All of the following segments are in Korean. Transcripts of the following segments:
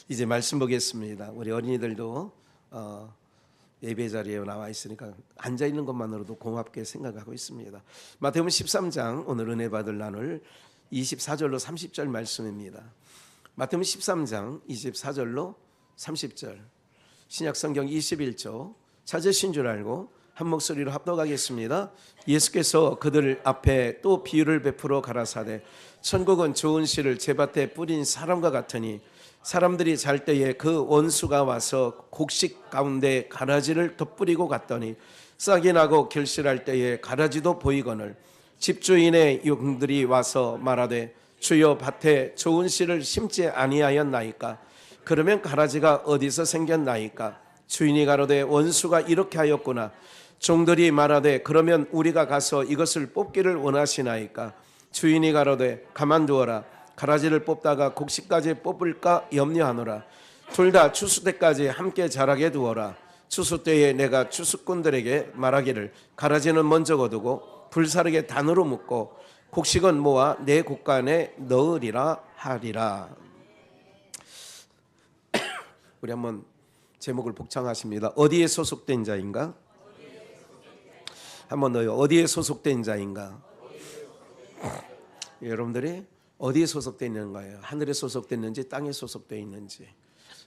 이제 말씀 보겠습니다. 우리 어린이들도 예배 자리에 나와 있으니까 앉아 있는 것만으로도 고맙게 생각하고 있습니다. 마태복음 13장 오늘 은혜 받을 나눌 24절로 30절 말씀입니다. 마태복음 13장 24절로 30절 신약 성경 21조 찾으신 줄 알고 한 목소리로 합독하겠습니다. 예수께서 그들 앞에 또 비유를 베풀어 가라사대 천국은 좋은 씨를 제밭에 뿌린 사람과 같으니 사람들이 잘 때에 그 원수가 와서 곡식 가운데 가라지를 덧뿌리고 갔더니 싹이 나고 결실할 때에 가라지도 보이거늘 집주인의 용들이 와서 말하되 주여 밭에 좋은 씨를 심지 아니하였나이까? 그러면 가라지가 어디서 생겼나이까? 주인이 가로되 원수가 이렇게 하였구나. 종들이 말하되 그러면 우리가 가서 이것을 뽑기를 원하시나이까? 주인이 가로되 가만두어라. 가라지를 뽑다가 곡식까지 뽑을까 염려하노라. 둘 다 추수 때까지 함께 자라게 두어라. 추수 때에 내가 추수꾼들에게 말하기를 가라지는 먼저 거두고 불사르게 단으로 묶고 곡식은 모아 내 곡간에 넣으리라 하리라. 우리 한번 제목을 복창하십니다. 어디에 소속된 자인가? 한번 더요. 어디에 소속된 자인가? 여러분들이 어디에 소속되어 있는 거예요? 하늘에 소속되어 있는지 땅에 소속되어 있는지.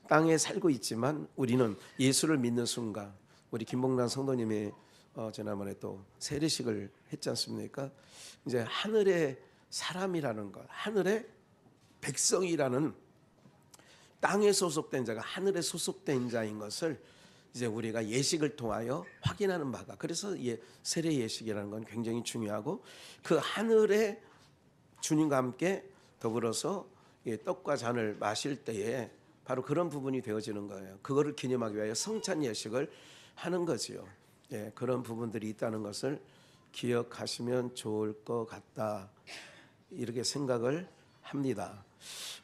땅에 살고 있지만 우리는 예수를 믿는 순간, 우리 김봉란 성도님이 지난번에 또 세례식을 했지 않습니까? 이제 하늘의 사람이라는 것, 하늘의 백성이라는 땅에 소속된 자가 하늘에 소속된 자인 것을 이제 우리가 예식을 통하여 확인하는 바가, 그래서 세례 예식이라는 건 굉장히 중요하고, 그 하늘의 주님과 함께 더불어서 떡과 잔을 마실 때에 바로 그런 부분이 되어지는 거예요. 그거를 기념하기 위하여 성찬 예식을 하는 거지요. 그런 부분들이 있다는 것을 기억하시면 좋을 것 같다, 이렇게 생각을 합니다.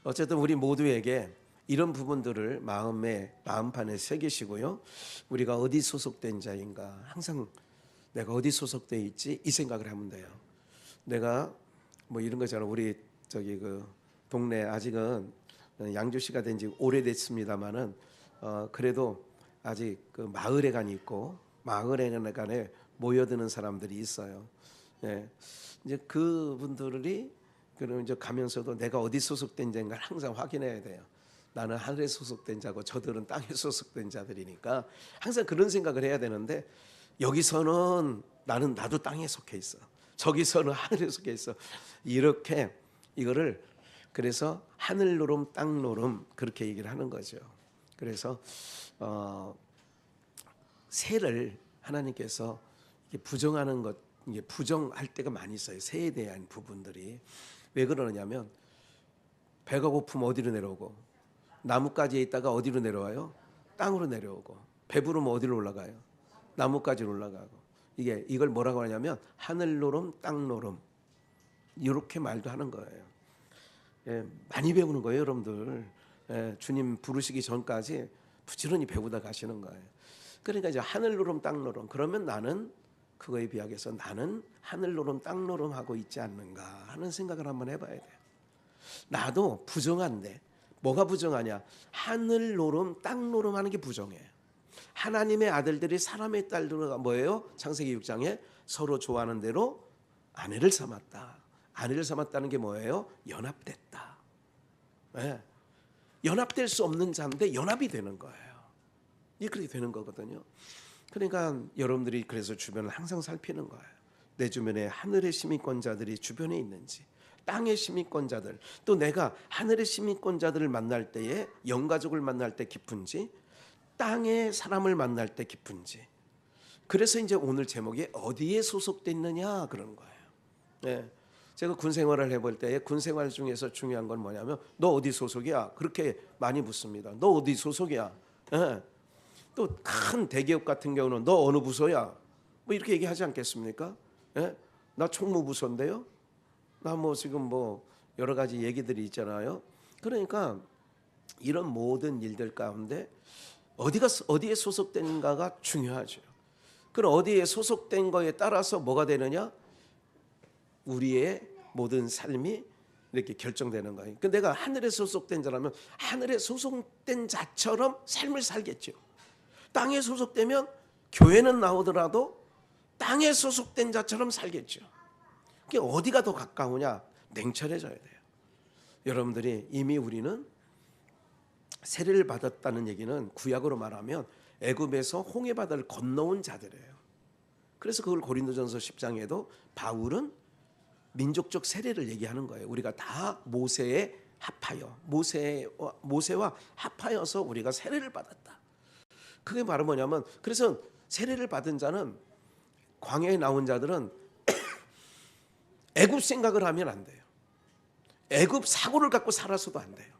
어쨌든 우리 모두에게 이런 부분들을 마음판에 새기시고요. 우리가 어디 소속된 자인가, 항상 내가 어디 소속되어 있지, 이 생각을 하면 돼요. 내가 뭐 이런 거잖아. 우리 그 동네 아직은 양주시가 된 지 오래됐습니다만은 그래도 아직 그 마을회관이 있고 마을회관에 모여드는 사람들이 있어요. 이제 그분들이 그럼 이제 가면서도 내가 어디 소속된 자인가 항상 확인해야 돼요. 나는 하늘에 소속된 자고 저들은 땅에 소속된 자들이니까 항상 그런 생각을 해야 되는데, 여기서는 나도 땅에 속해 있어. 저기서는 하늘에 속해 있어. 이렇게 이거를 그래서 하늘 노름 땅 노름 그렇게 얘기를 하는 거죠. 그래서 새를 하나님께서 부정하는 것, 이게 부정할 때가 많이 있어요. 새에 대한 부분들이. 왜 그러냐면 배가 고프면 어디로 내려오고, 나뭇가지에 있다가 어디로 내려와요? 땅으로 내려오고. 배부르면 어디로 올라가요? 나뭇가지로 올라가고. 이걸 뭐라고 하냐면 하늘 노름 땅 노름, 이렇게 말도 하는 거예요. 많이 배우는 거예요, 여러분들. 주님 부르시기 전까지 부지런히 배우다 가시는 거예요. 그러니까 이제 하늘 노름 땅 노름, 그러면 나는 그거에 비하여서 나는 하늘 노름 땅 노름 하고 있지 않는가 하는 생각을 한번 해봐야 돼요. 나도 부정한데 뭐가 부정하냐? 하늘 노름 땅 노름 하는 게 부정해요. 하나님의 아들들이 사람의 딸들과 뭐예요? 창세기 6장에 서로 좋아하는 대로 아내를 삼았다. 아내를 삼았다는 게 뭐예요? 연합됐다. 연합될 수 없는 자인데 연합이 되는 거예요. 이게 그렇게 되는 거거든요. 그러니까 여러분들이 그래서 주변을 항상 살피는 거예요. 내 주변에 하늘의 시민권자들이 주변에 있는지, 땅의 시민권자들, 또 내가 하늘의 시민권자들을 만날 때에 영가족을 만날 때 기쁜지, 땅의 사람을 만날 때 기쁜지. 그래서 이제 오늘 제목이 어디에 소속돼 있느냐 그런 거예요. 제가 군 생활을 해볼 때에 군 생활 중에서 중요한 건 뭐냐면 너 어디 소속이야? 그렇게 많이 묻습니다. 너 어디 소속이야? 또 큰 대기업 같은 경우는 너 어느 부서야? 뭐 이렇게 얘기하지 않겠습니까? 나 총무부서인데요. 나 뭐 지금 뭐 여러 가지 얘기들이 있잖아요. 그러니까 이런 모든 일들 가운데 어디에 소속된가가 중요하죠. 그럼 어디에 소속된 거에 따라서 뭐가 되느냐? 우리의 모든 삶이 이렇게 결정되는 거예요. 그 내가 하늘에 소속된 자라면 하늘에 소속된 자처럼 삶을 살겠죠. 땅에 소속되면 교회는 나오더라도 땅에 소속된 자처럼 살겠죠. 그게 어디가 더 가까우냐? 냉철해져야 돼요. 여러분들이 이미 우리는 세례를 받았다는 얘기는 구약으로 말하면 애굽에서 홍해바다를 건너온 자들이에요. 그래서 그걸 고린도전서 10장에도 바울은 민족적 세례를 얘기하는 거예요. 우리가 다 모세에 합하여 모세와 합하여서 우리가 세례를 받았다. 그게 바로 뭐냐면, 그래서 세례를 받은 자는, 광야에 나온 자들은 애굽 생각을 하면 안 돼요. 애굽 사고를 갖고 살아서도 안 돼요.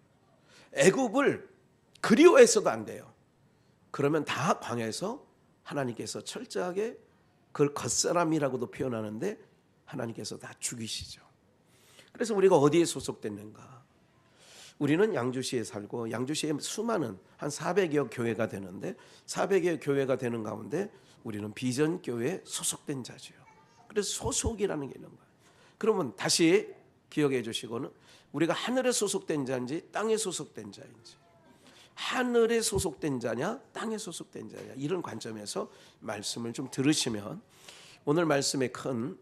애굽을 그리워해서도 안 돼요. 그러면 다 광야에서 하나님께서 철저하게 그걸 겉사람이라고도 표현하는데 하나님께서 다 죽이시죠. 그래서 우리가 어디에 소속됐는가? 우리는 양주시에 살고 양주시에 수많은 한 400여 교회가 되는데 400여 교회가 되는 가운데 우리는 비전 교회에 소속된 자죠. 그래서 소속이라는 게 있는 거예요. 그러면 다시 기억해 주시고는 우리가 하늘에 소속된 자인지 땅에 소속된 자인지, 하늘에 소속된 자냐 땅에 소속된 자냐, 이런 관점에서 말씀을 좀 들으시면 오늘 말씀에 큰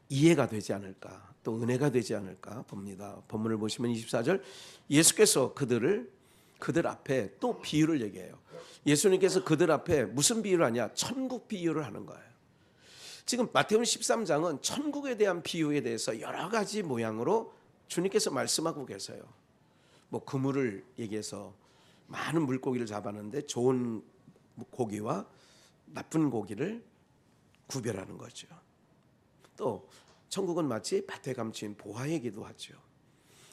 이해가 되지 않을까, 또 은혜가 되지 않을까 봅니다. 본문을 보시면 24절, 예수께서 그들 앞에 또 비유를 얘기해요. 예수님께서 그들 앞에 무슨 비유를 하냐? 천국 비유를 하는 거예요. 지금 마태복음 13장은 천국에 대한 비유에 대해서 여러 가지 모양으로 주님께서 말씀하고 계세요. 뭐 그물을 얘기해서 많은 물고기를 잡았는데 좋은 고기와 나쁜 고기를 구별하는 거죠. 또 천국은 마치 밭에 감춘 보화이기도 하죠.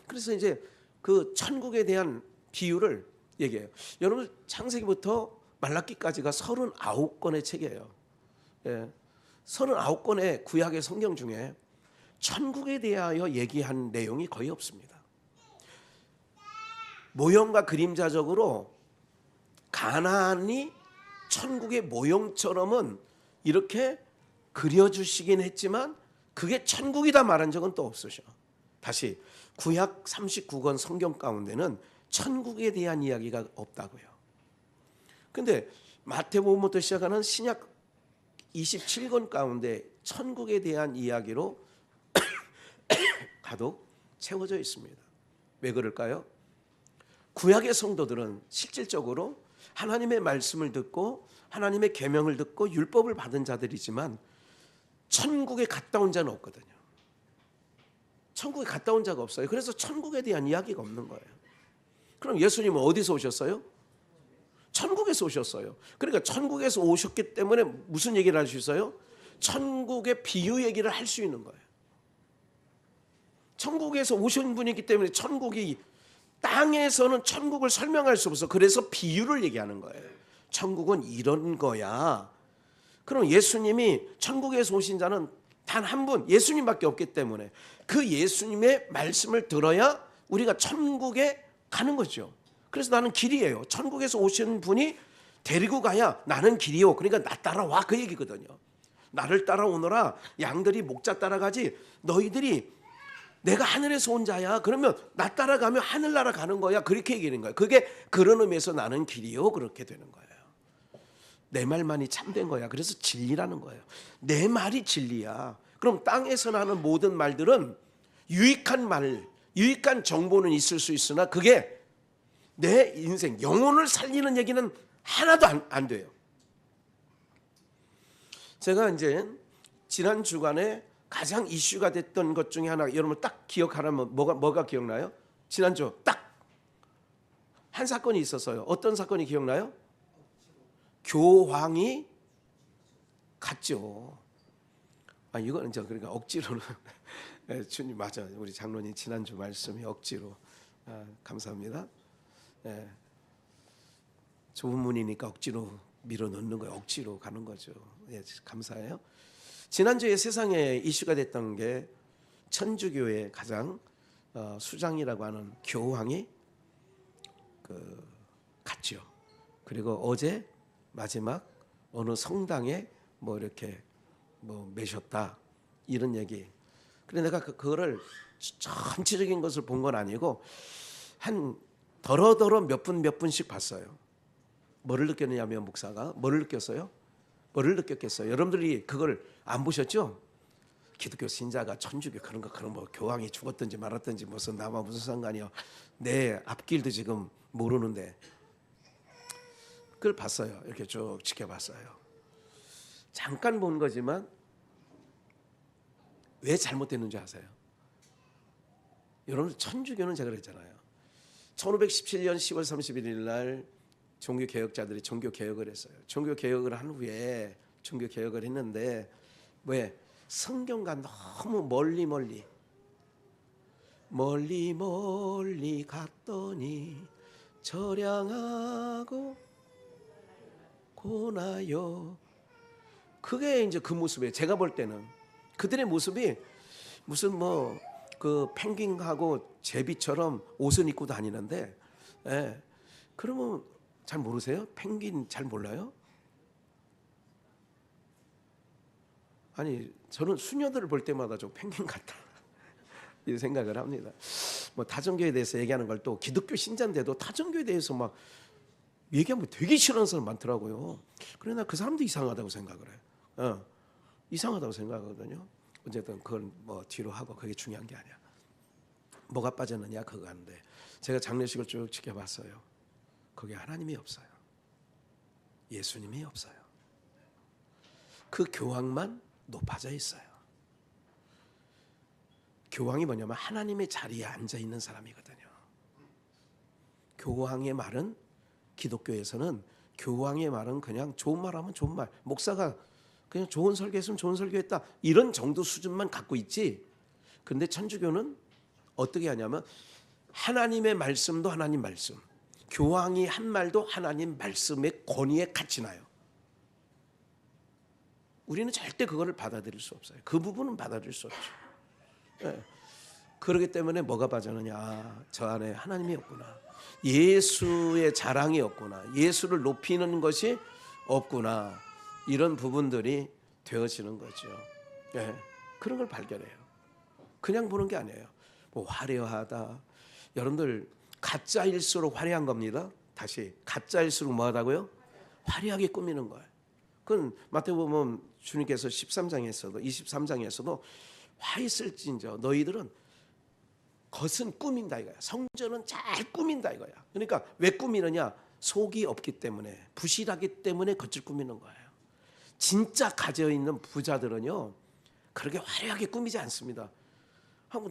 그래서 이제 그 천국에 대한 비유를 얘기해요. 여러분, 창세기부터 말라기까지가 39권의 책이에요. 예. 39권의 구약의 성경 중에 천국에 대하여 얘기한 내용이 거의 없습니다. 모형과 그림자적으로 가나안이 천국의 모형처럼은 이렇게 그려주시긴 했지만 그게 천국이다 말한 적은 또 없으셔. 다시 구약 39권 성경 가운데는 천국에 대한 이야기가 없다고요. 근데 마태복음부터 시작하는 신약 27권 가운데 천국에 대한 이야기로 가득 채워져 있습니다. 왜 그럴까요? 구약의 성도들은 실질적으로 하나님의 말씀을 듣고 하나님의 계명을 듣고 율법을 받은 자들이지만 천국에 갔다 온 자는 없거든요. 천국에 갔다 온 자가 없어요. 그래서 천국에 대한 이야기가 없는 거예요. 그럼 예수님은 어디서 오셨어요? 천국에서 오셨어요. 그러니까 천국에서 오셨기 때문에 무슨 얘기를 할 수 있어요? 천국의 비유 얘기를 할 수 있는 거예요. 천국에서 오신 분이기 때문에 천국이, 땅에서는 천국을 설명할 수 없어. 그래서 비유를 얘기하는 거예요. 천국은 이런 거야. 그럼 예수님이 천국에서 오신 자는 단 한 분, 예수님밖에 없기 때문에 그 예수님의 말씀을 들어야 우리가 천국에 가는 거죠. 그래서 나는 길이에요. 천국에서 오신 분이 데리고 가야 나는 길이요. 그러니까 나 따라와, 그 얘기거든요. 나를 따라오너라. 양들이 목자 따라가지 너희들이 내가 하늘에서 온 자야. 그러면 나 따라가면 하늘나라 가는 거야. 그렇게 얘기하는 거예요. 그게 그런 의미에서 나는 길이요. 그렇게 되는 거예요. 내 말만이 참된 거야. 그래서 진리라는 거예요. 내 말이 진리야. 그럼 땅에서 나는 모든 말들은 유익한 말, 유익한 정보는 있을 수 있으나 그게 내 인생, 영혼을 살리는 얘기는 하나도 안 돼요. 제가 이제 지난 주간에 가장 이슈가 됐던 것 중에 하나, 여러분 딱 기억하라면 뭐가 기억나요? 지난주 딱 한 사건이 있었어요. 어떤 사건이 기억나요? 교황이 갔죠. 이거는 그러니까 억지로는 주님 맞아. 우리 장로님 지난주 말씀이 억지로. 감사합니다. 좁은 문이니까 억지로 밀어넣는 거예요. 억지로 가는 거죠. 감사해요. 지난주에 세상에 이슈가 됐던 게 천주교의 가장 수장이라고 하는 교황이 갔죠. 그리고 어제 마지막 어느 성당에 이렇게 매셨다, 이런 얘기. 그래 내가 그거를 전체적인 것을 본 건 아니고 한 더러더러 몇 분씩 봤어요. 뭐를 느꼈느냐면 목사가 뭐를 느꼈어요? 뭐를 느꼈겠어요? 여러분들이 그걸 안 보셨죠? 기독교 신자가 천주교 그런 뭐 교황이 죽었든지 말았든지 무슨 나와 무슨 상관이요? 내 앞길도 지금 모르는데 그걸 봤어요. 이렇게 쭉 지켜봤어요. 잠깐 본 거지만 왜 잘못됐는지 아세요? 여러분 천주교는 제가 그랬잖아요. 1517년 10월 31일 날 종교개혁자들이 종교개혁을 했어요. 종교개혁을 한 후에 종교개혁을 했는데 왜? 성경과 너무 멀리 갔더니 저량하고 고나요. 그게 이제 그 모습이에요. 제가 볼 때는 그들의 모습이 무슨 뭐 그 펭귄하고 제비처럼 옷을 입고 다니는데, 예. 그러면 잘 모르세요? 펭귄 잘 몰라요? 아니 저는 수녀들을 볼 때마다 좀 펭귄 같다 이 생각을 합니다. 뭐 타종교에 대해서 얘기하는 걸 또 기독교 신자인데도 타종교에 대해서 막 얘기하면 되게 싫어하는 사람 많더라고요. 그러나 그 사람도 이상하다고 생각을 해요. 이상하다고 생각하거든요. 어쨌든 그건 뭐 뒤로 하고 그게 중요한 게 아니야. 뭐가 빠졌느냐 그거 하는데 제가 장례식을 쭉 지켜봤어요. 거기 하나님이 없어요. 예수님이 없어요. 그 교황만 높아져 있어요. 교황이 뭐냐면 하나님의 자리에 앉아 있는 사람이거든요. 교황의 말은 기독교에서는 교황의 말은 그냥 좋은 말 하면 좋은 말, 목사가 그냥 좋은 설교했으면 좋은 설교했다 이런 정도 수준만 갖고 있지. 그런데 천주교는 어떻게 하냐면 하나님의 말씀도 하나님 말씀, 교황이 한 말도 하나님 말씀의 권위에 같이 나요. 우리는 절대 그거를 받아들일 수 없어요. 그 부분은 받아들일 수 없죠. 네. 그렇기 때문에 뭐가 빠졌느냐, 저 안에 하나님이 없구나, 예수의 자랑이 없구나, 예수를 높이는 것이 없구나, 이런 부분들이 되어지는 거죠. 네. 그런 걸 발견해요. 그냥 보는 게 아니에요. 뭐 화려하다, 여러분들 가짜일수록 화려한 겁니다. 다시 가짜일수록 뭐하다고요? 화려하게 꾸미는 거예요. 그건 마태복음 주님께서 13장에서도 23장에서도 화 있을진저 너희들은 겉은 꾸민다 이거야. 성전은 잘 꾸민다 이거야. 그러니까 왜 꾸미느냐? 속이 없기 때문에, 부실하기 때문에 겉을 꾸미는 거예요. 진짜 가져 있는 부자들은요 그렇게 화려하게 꾸미지 않습니다.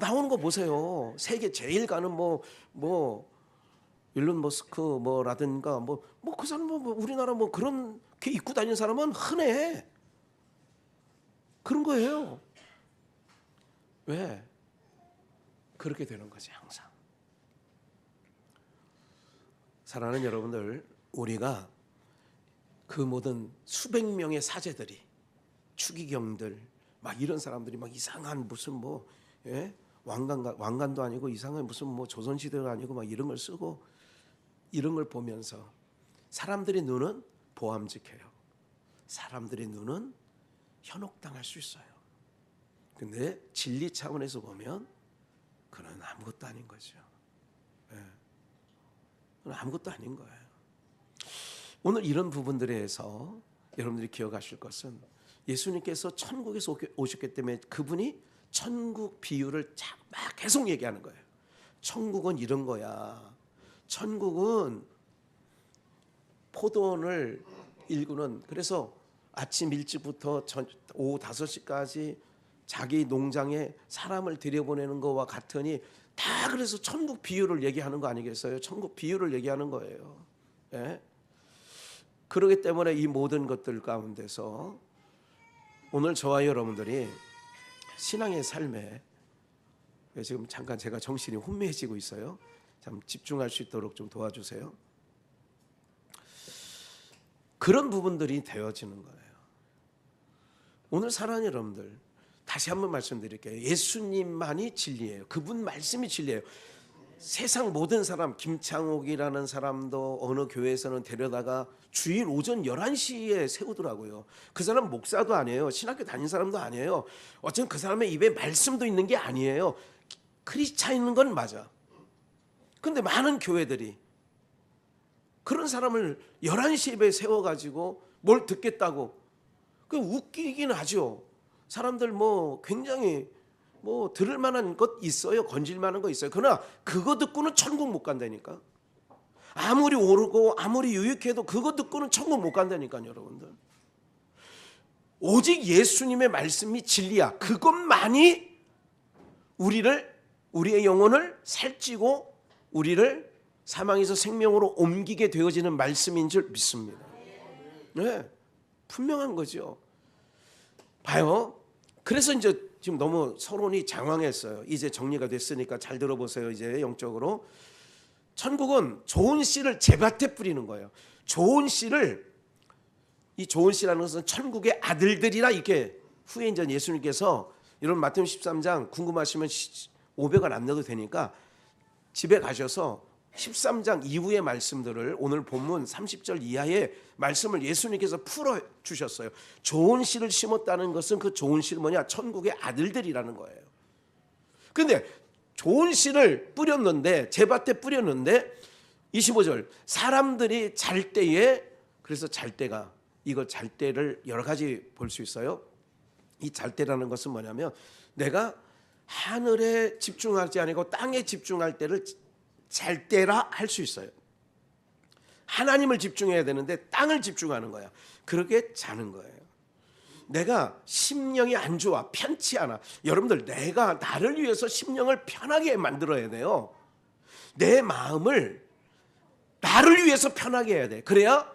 나오는 거 보세요. 세계 제일 가는 뭐 일론 머스크 뭐라든가 뭐 그 사람 뭐 우리나라 뭐 그런 게 입고 다니는 사람은 흔해. 그런 거예요. 왜? 그렇게 되는 거지 항상. 사랑하는 여러분들, 우리가 그 모든 수백 명의 사제들이, 추기경들 막 이런 사람들이 막 이상한 무슨 뭐 왕관도 아니고 이상한 무슨 뭐 조선시대도 아니고 막 이런 걸 쓰고 이런 걸 보면서 사람들의 눈은 보암직해요. 사람들의 눈은 현혹당할 수 있어요. 근데 진리 차원에서 보면 그건 아무것도 아닌 거죠. 그건 아무것도 아닌 거예요. 오늘 이런 부분들에 대해서 여러분들이 기억하실 것은 예수님께서 천국에서 오셨기 때문에 그분이 천국 비유를 막 계속 얘기하는 거예요. 천국은 이런 거야. 천국은 포도원을 일구는, 그래서 아침 일찍부터 오후 5시까지 자기 농장에 사람을 들여보내는 거와 같으니 다 그래서 천국 비유를 얘기하는 거 아니겠어요? 천국 비유를 얘기하는 거예요. 예? 그렇기 때문에 이 모든 것들 가운데서 오늘 저와 여러분들이 신앙의 삶에 지금 잠깐 제가 정신이 혼미해지고 있어요. 참 집중할 수 있도록 좀 도와주세요. 그런 부분들이 되어지는 거예요. 오늘 사랑하는 여러분들, 다시 한번 말씀드릴게요. 예수님만이 진리예요. 그분 말씀이 진리예요. 세상 모든 사람, 김창옥이라는 사람도 어느 교회에서는 데려다가 주일 오전 11시에 세우더라고요. 그 사람 목사도 아니에요. 신학교 다닌 사람도 아니에요. 어쨌든 그 사람의 입에 말씀도 있는 게 아니에요. 크리스찬인 건 맞아. 근데 많은 교회들이 그런 사람을 11시 예배에 세워가지고 뭘 듣겠다고, 그 웃기긴 하죠. 사람들 뭐 굉장히 뭐 들을 만한 것 있어요. 건질 만한 거 있어요. 그러나 그거 듣고는 천국 못 간다니까. 아무리 오르고 아무리 유익해도 그거 듣고는 천국 못 간다니까요, 여러분들. 오직 예수님의 말씀이 진리야. 그것만이 우리의 영혼을 살찌고 우리를 사망에서 생명으로 옮기게 되어지는 말씀인 줄 믿습니다. 네, 분명한 거죠. 봐요. 그래서 이제 지금 너무 서론이 장황했어요. 이제 정리가 됐으니까 잘 들어보세요. 이제 영적으로 천국은 좋은 씨를 제밭에 뿌리는 거예요. 좋은 씨를, 이 좋은 씨라는 것은 천국의 아들들이라, 이렇게 후에 이제 예수님께서 이런 마태복음 13장 궁금하시면 500원 안 내도 되니까 집에 가셔서 13장 이후의 말씀들을, 오늘 본문 30절 이하의 말씀을 예수님께서 풀어 주셨어요. 좋은 씨를 심었다는 것은 그 좋은 씨는 뭐냐? 천국의 아들들이라는 거예요. 근데 좋은 씨를 뿌렸는데, 제밭에 뿌렸는데 25절 사람들이 잘 때에, 그래서 잘 때가, 이거 잘 때를 여러 가지 볼 수 있어요. 이 잘 때라는 것은 뭐냐면 내가 하늘에 집중하지 아니고 땅에 집중할 때를 잘 때라 할 수 있어요. 하나님을 집중해야 되는데 땅을 집중하는 거야. 그렇게 자는 거예요. 내가 심령이 안 좋아, 편치 않아. 여러분들, 내가 나를 위해서 심령을 편하게 만들어야 돼요. 내 마음을 나를 위해서 편하게 해야 돼. 그래야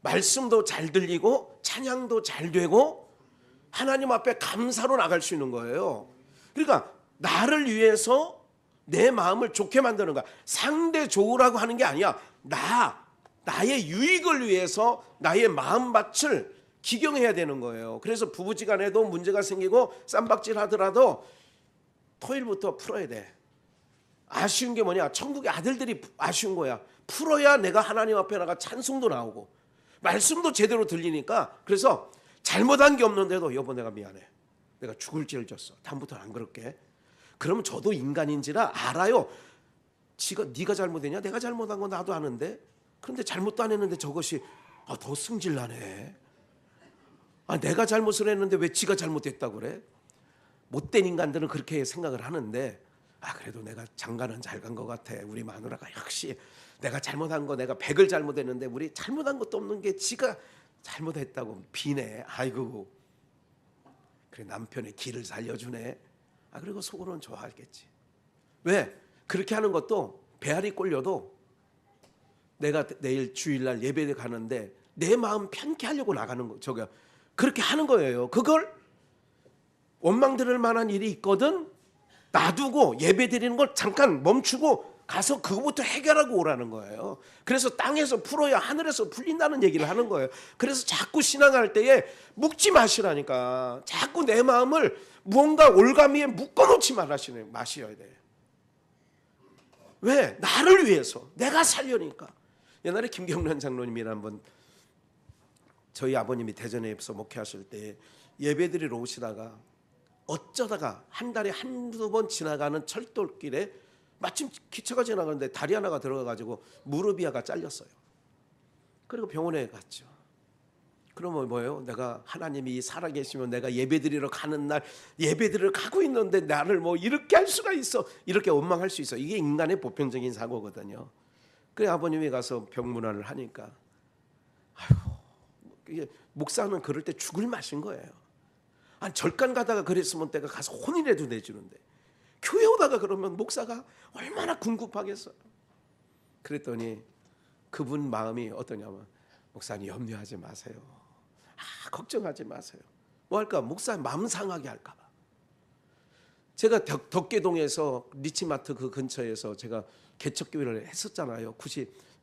말씀도 잘 들리고 찬양도 잘 되고 하나님 앞에 감사로 나갈 수 있는 거예요. 그러니까 나를 위해서 내 마음을 좋게 만드는 거야. 상대 좋으라고 하는 게 아니야. 나의 유익을 위해서 나의 마음밭을 기경해야 되는 거예요. 그래서 부부지간에도 문제가 생기고 쌈박질 하더라도 토요일부터 풀어야 돼. 아쉬운 게 뭐냐? 천국의 아들들이 아쉬운 거야. 풀어야 내가 하나님 앞에 나가 찬송도 나오고 말씀도 제대로 들리니까. 그래서 잘못한 게 없는데도 여보 내가 미안해. 내가 죽을 죄를 졌어. 다음부터는 안 그럴게. 그러면 저도 인간인지라 알아요. 네가 잘못했냐? 내가 잘못한 건 나도 아는데. 그런데 잘못도 안 했는데 저것이 더 승질나네. 내가 잘못을 했는데 왜 지가 잘못했다고 그래? 못된 인간들은 그렇게 생각을 하는데, 그래도 내가 장가는 잘 간 것 같아. 우리 마누라가 역시 내가 잘못한 거, 내가 100을 잘못했는데 우리 잘못한 것도 없는 게 지가 잘못했다고 비네. 아이고, 그래 남편의 길을 살려주네. 그리고 속으로는 좋아하겠지. 왜? 그렇게 하는 것도 배알이 꼴려도 내가 내일 주일날 예배를 가는데 내 마음 편케 하려고 나가는 거, 그렇게 하는 거예요. 그걸 원망 들을 만한 일이 있거든 놔두고 예배 드리는 걸 잠깐 멈추고 가서 그거부터 해결하고 오라는 거예요. 그래서 땅에서 풀어야 하늘에서 풀린다는 얘기를 하는 거예요. 그래서 자꾸 신앙할 때에 묶지 마시라니까. 자꾸 내 마음을 무언가 올가미에 묶어놓지 마셔야 돼. 왜? 나를 위해서, 내가 살려니까. 옛날에 김경란 장로님이 한번 저희 아버님이 대전에서 목회하실 때 예배드리러 오시다가 어쩌다가 한 달에 한두 번 지나가는 철도길에 마침 기차가 지나가는데 다리 하나가 들어가가지고 무릎이 하나 잘렸어요. 그리고 병원에 갔죠. 그러면 뭐예요? 내가 하나님이 살아계시면 내가 예배드리러 가는 날 예배드리러 가고 있는데 나를 뭐 이렇게 할 수가 있어, 이렇게 원망할 수 있어. 이게 인간의 보편적인 사고거든요. 그래 아버님이 가서 병문안을 하니까 이게 목사는 그럴 때 죽을 맛인 거예요. 절간 가다가 그랬으면 내가 가서 혼이라도 내주는데 교회 오다가 그러면 목사가 얼마나 궁급하겠어요. 그랬더니 그분 마음이 어떠냐면, 목사님 염려하지 마세요. 걱정하지 마세요. 뭐 할까? 목사 마음 상하게 할까 봐. 제가 덕계동에서 리치마트 그 근처에서 제가 개척교회를 했었잖아요.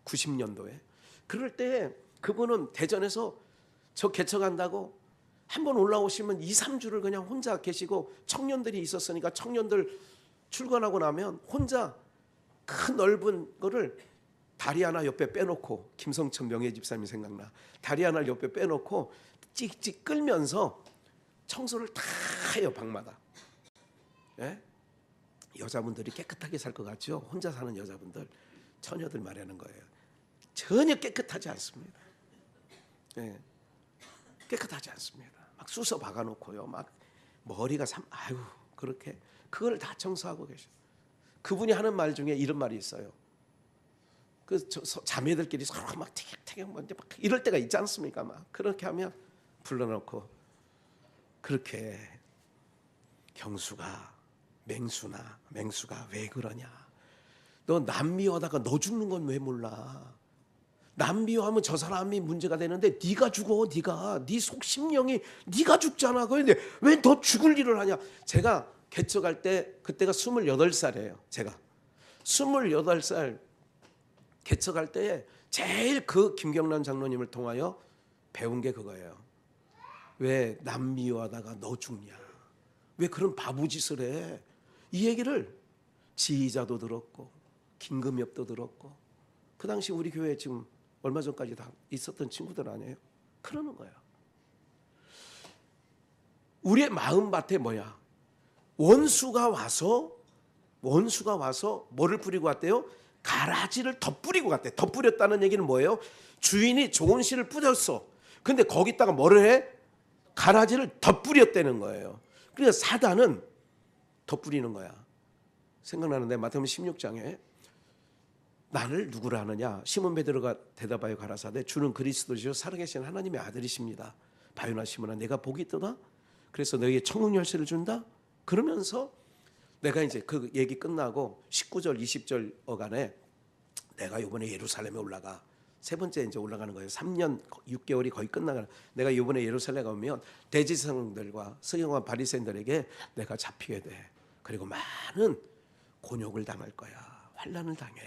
90년도에. 그럴 때 그분은 대전에서 저 개척한다고 한번 올라오시면 2, 3주를 그냥 혼자 계시고, 청년들이 있었으니까 청년들 출근하고 나면 혼자 큰 넓은 거를 다리 하나 옆에 빼놓고, 김성천 명예집사님이 생각나. 다리 하나 옆에 빼놓고 찍찍 끌면서 청소를 다 해요, 방마다. 예? 여자분들이 깨끗하게 살 것 같죠? 혼자 사는 여자분들, 처녀들 말하는 거예요. 전혀 깨끗하지 않습니다. 예, 깨끗하지 않습니다. 막 쑤서 박아놓고요. 막 머리가 아유 그렇게 그걸 다 청소하고 계셔. 그분이 하는 말 중에 이런 말이 있어요. 그 자매들끼리 서로 막 티격태격 먼저 막 이럴 때가 있지 않습니까? 막 그렇게 하면 불러놓고 그렇게 경수가 맹수가 왜 그러냐? 너 남 미워하다가 너 죽는 건 왜 몰라? 남 미워하면 저 사람이 문제가 되는데 네가 죽어. 네 속심령이 네가 죽잖아. 그런데 왜 너 죽을 일을 하냐? 제가 개척할 때 그때가 28살이에요. 제가 28살 개척할 때에 제일 그 김경란 장로님을 통하여 배운 게 그거예요. 왜 남 미워하다가 너 죽냐? 왜 그런 바보짓을 해? 이 얘기를 지휘자도 들었고 김금엽도 들었고 그 당시 우리 교회에 지금 얼마 전까지 다 있었던 친구들 아니에요? 그러는 거야. 우리의 마음밭에 뭐야? 원수가 와서 뭐를 뿌리고 왔대요? 가라지를 덧뿌리고 갔대. 덧뿌렸다는 얘기는 뭐예요? 주인이 좋은 씨를 뿌렸어. 근데 거기다가 뭐를 해? 가라지를 덧뿌렸다는 거예요. 그러니까 사단은 덧뿌리는 거야. 생각나는데 마태복음 16장에 나를 누구라 하느냐? 시몬 베드로가 대답하여 가라사대 주는 그리스도시요 살아계신 하나님의 아들이십니다. 바요나 시몬아 내가 복이 있도다. 그래서 너에게 천국 열쇠를 준다. 그러면서 내가 이제 그 얘기 끝나고 19절 20절 어간에 내가 이번에 예루살렘에 올라가 세 번째 이제 올라가는 거예요. 3년 6개월이 거의 끝나가는. 내가 이번에 예루살렘에 오면 대지성들과 서기관과 바리새인들에게 내가 잡히게 돼. 그리고 많은 곤욕을 당할 거야. 환난을 당해.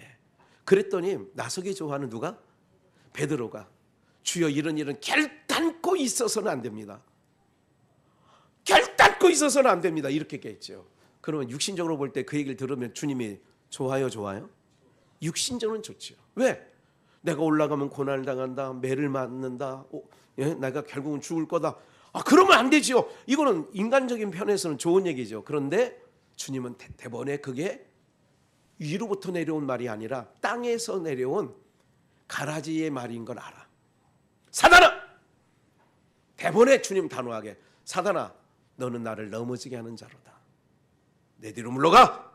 그랬더니 나서기 좋아하는 누가? 베드로가 주여 이런 일은 결단코 있어서는 안 됩니다. 결단코 있어서는 안 됩니다. 이렇게 얘기했죠. 그러면 육신적으로 볼 때 그 얘기를 들으면 주님이 좋아요? 육신적으로는 좋죠. 왜? 내가 올라가면 고난을 당한다. 매를 맞는다. 내가 결국은 죽을 거다. 그러면 안 되지요. 이거는 인간적인 편에서는 좋은 얘기죠. 그런데 주님은 대번에 그게 위로부터 내려온 말이 아니라 땅에서 내려온 가라지의 말인 걸 알아. 사단아! 대번에 주님 단호하게 사단아 너는 나를 넘어지게 하는 자로다. 내 뒤로 물러가.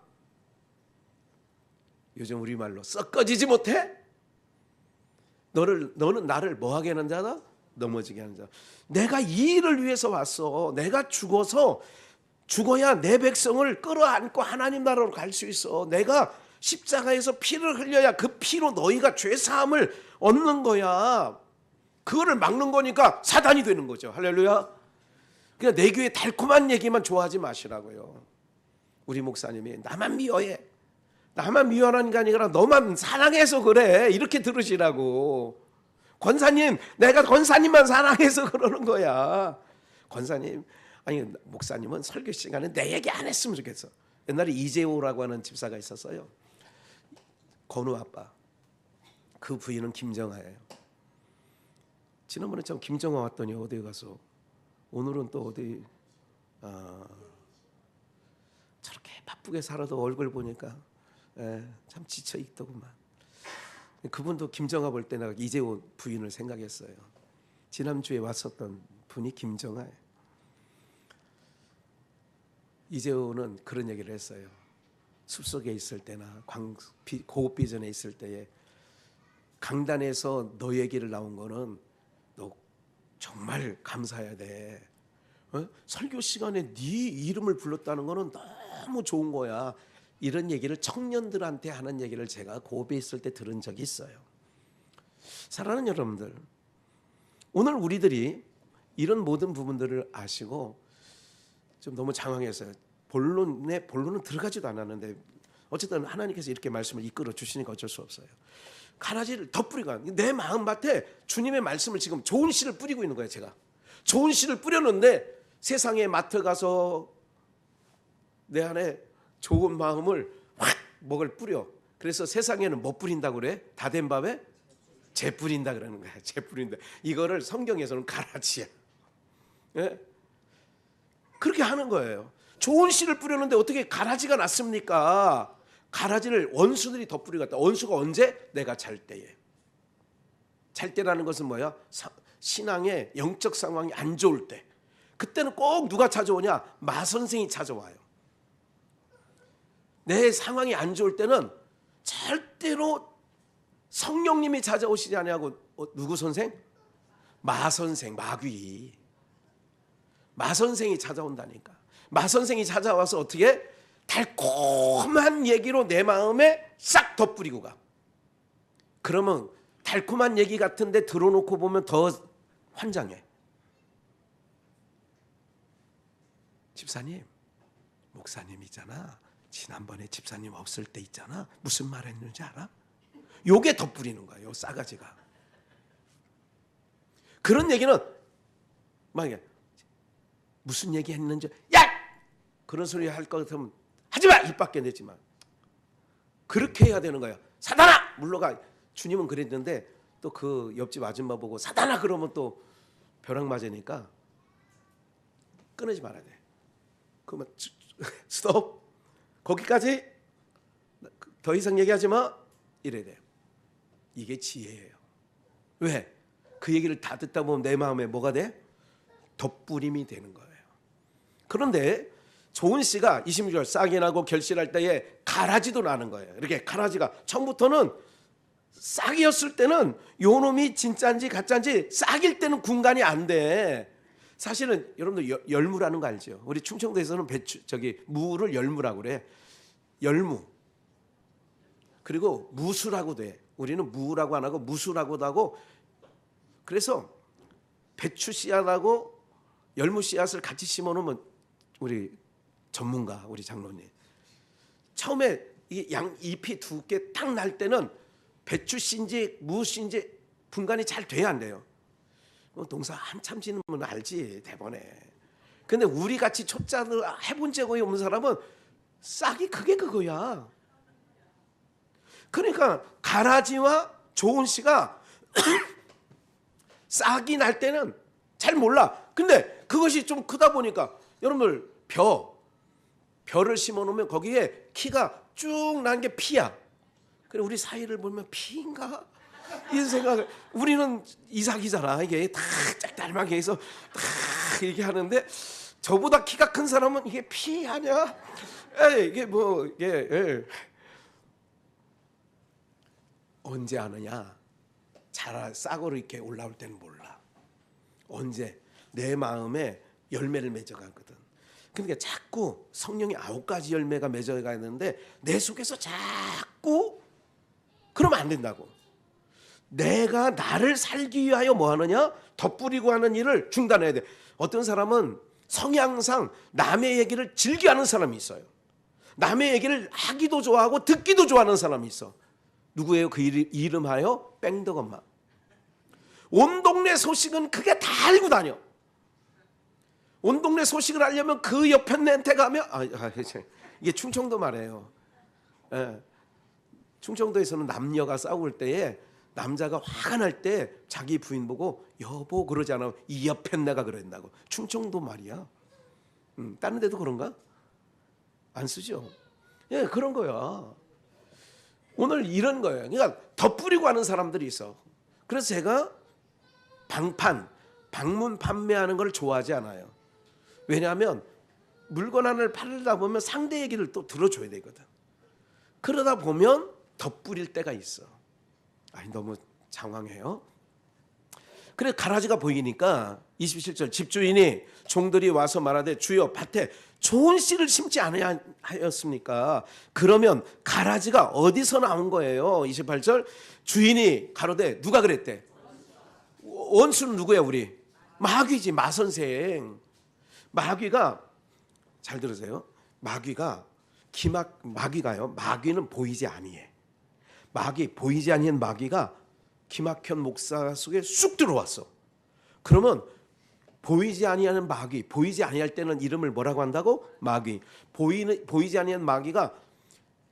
요즘 우리말로 썩어지지 못해? 너는 나를 뭐하게 하는 자다? 넘어지게 하는 자. 내가 이 일을 위해서 왔어. 내가 죽어야 내 백성을 끌어안고 하나님 나라로 갈 수 있어. 내가 십자가에서 피를 흘려야 그 피로 너희가 죄사함을 얻는 거야. 그거를 막는 거니까 사단이 되는 거죠. 할렐루야. 그냥 내 교회 달콤한 얘기만 좋아하지 마시라고요. 우리 목사님이 나만 미워해. 나만 미워하는 게 아니라 너만 사랑해서 그래. 이렇게 들으시라고. 권사님, 내가 권사님만 사랑해서 그러는 거야. 권사님, 아니 목사님은 설교 시간에 내 얘기 안 했으면 좋겠어. 옛날에 이재호라고 하는 집사가 있었어요. 건우 아빠. 그 부인은 김정아예요. 지난번에 참 김정아 왔더니 어디 가서 오늘은 또 어디 저렇게 바쁘게 살아도 얼굴 보니까 참 지쳐 있더구만. 그분도 김정아 볼 때 내가 이재호 부인을 생각했어요. 지난주에 왔었던 분이 김정아예요. 이재호는 그런 얘기를 했어요. 숲속에 있을 때나 고급 비전에 있을 때에 강단에서 너 얘기를 나온 거는 너 정말 감사해야 돼. 설교 시간에 네 이름을 불렀다는 거는 너무 좋은 거야. 이런 얘기를 청년들한테 하는 얘기를 제가 고업에 있을 때 들은 적이 있어요. 사랑하는 여러분들, 오늘 우리들이 이런 모든 부분들을 아시고 좀 너무 장황해서요. 본론은 들어가지도 않았는데 어쨌든 하나님께서 이렇게 말씀을 이끌어 주시니까 어쩔 수 없어요. 가라지를 덧뿌리고 내 마음밭에 주님의 말씀을 지금 좋은 씨를 뿌리고 있는 거예요. 제가 좋은 씨를 뿌렸는데 세상에 마트 가서 내 안에 좋은 마음을 확 먹을 뿌려. 그래서 세상에는 뭐 뿌린다고 그래? 다 된 밥에 재 뿌린다 그러는 거야. 재 뿌린다. 이거를 성경에서는 가라지야. 예? 그렇게 하는 거예요. 좋은 씨를 뿌렸는데 어떻게 가라지가 났습니까? 가라지를 원수들이 덧뿌리고 갔다. 원수가 언제? 내가 잘 때에. 잘 때라는 것은 뭐야? 신앙의 영적 상황이 안 좋을 때. 그때는 꼭 누가 찾아오냐? 마선생이 찾아와요. 내 상황이 안 좋을 때는 절대로 성령님이 찾아오시지 않냐고. 누구 선생? 마선생, 마귀. 마선생이 찾아온다니까. 마선생이 찾아와서 어떻게? 달콤한 얘기로 내 마음에 싹 덧뿌리고 가. 그러면 달콤한 얘기 같은데 들어놓고 보면 더 환장해. 집사님, 목사님이잖아. 지난번에 집사님 없을 때 있잖아. 무슨 말 했는지 알아? 요게 덧뿌리는 거예요. 싸가지가. 그런 얘기는 막 무슨 얘기 했는지, 야! 그런 소리 할 것 같으면 하지마! 입 밖에 내지만. 그렇게 해야 되는 거야. 사단아! 물러가. 주님은 그랬는데 또 그 옆집 아줌마 보고 사단아! 그러면 또 벼락 맞으니까 끊지 말아야 돼. 그러면 스톱. 거기까지 더 이상 얘기하지 마. 이래야 돼요. 이게 지혜예요. 왜? 그 얘기를 다 듣다 보면 내 마음에 뭐가 돼? 덧뿌림이 되는 거예요. 그런데 좋은 씨가 26절 싹이 나고 결실할 때에 가라지도 나는 거예요. 이렇게 가라지가 처음부터는 싹이었을 때는 요 놈이 진짜인지 가짜인지 싹일 때는 분간이 안 돼. 사실은 여러분들 열무라는 거 알죠? 우리 충청도에서는 무를 열무라고 그래. 열무. 그리고 무수라고도 해. 우리는 무라고 안 하고 무수라고도 하고. 그래서 배추 씨앗하고 열무 씨앗을 같이 심어놓으면 우리 전문가, 우리 장로님, 처음에 이게 잎이 두께 딱 날 때는 배추 씨인지 무 씨인지 분간이 잘 돼야 안 돼요. 농사 한참 짓는 분 알지 대번에. 근데 우리 같이 초짜들 해본 적이 없는 사람은 싹이 그게 그거야. 그러니까 가라지와 좋은 씨가 싹이 날 때는 잘 몰라. 근데 그것이 좀 크다 보니까 여러분들 벼를 심어 놓으면 거기에 키가 쭉 난 게 피야. 그래 우리 사이를 보면 피인가? 이런 생각을. 우리는 이삭이잖아. 이게 다 짝달막이 해서 다 이렇게 하는데 저보다 키가 큰 사람은 이게 피 아니야? 이게 뭐 이게 언제 아느냐? 싹으로 이렇게 올라올 때는 몰라. 언제 내 마음에 열매를 맺어가거든. 그러니까 자꾸 성령이 9가지 열매가 맺어가 있는데 내 속에서 자꾸 그러면 안 된다고. 내가 나를 살기 위하여 뭐 하느냐? 덧뿌리고 하는 일을 중단해야 돼. 어떤 사람은 성향상 남의 얘기를 즐겨하는 사람이 있어요. 남의 얘기를 하기도 좋아하고 듣기도 좋아하는 사람이 있어. 누구예요? 그 이름하여 뺑덕엄마. 온 동네 소식은 그게 다 알고 다녀. 온 동네 소식을 알려면 그 옆에 멘트 가면 이게 충청도 말이에요. 충청도에서는 남녀가 싸울 때에 남자가 화가 날 때 자기 부인 보고 여보 그러지 않아. 이 옆에 내가 그랬다고. 충청도 말이야. 다른 데도 그런가? 안 쓰죠. 예, 그런 거야. 오늘 이런 거예요. 그러니까 덧뿌리고 하는 사람들이 있어. 그래서 제가 방문 판매하는 걸 좋아하지 않아요. 왜냐하면 물건 하나를 팔다 보면 상대 얘기를 또 들어줘야 되거든. 그러다 보면 덧뿌릴 때가 있어. 아니 너무 장황해요. 그래 가라지가 보이니까 27절 집주인이 종들이 와서 말하되 주여 밭에 좋은 씨를 심지 않으셨습니까? 그러면 가라지가 어디서 나온 거예요? 28절 주인이 가로되 누가 그랬대? 원수는 누구야 우리? 마귀지. 마선생. 마귀가 잘 들으세요. 마귀가요. 마귀는 보이지 아니해. 보이지 아니한 마귀가 기막현 목사 속에 쑥 들어왔어. 그러면 보이지 아니하는 마귀, 보이지 아니할 때는 이름을 뭐라고 한다고? 마귀. 보이지 아니한 마귀가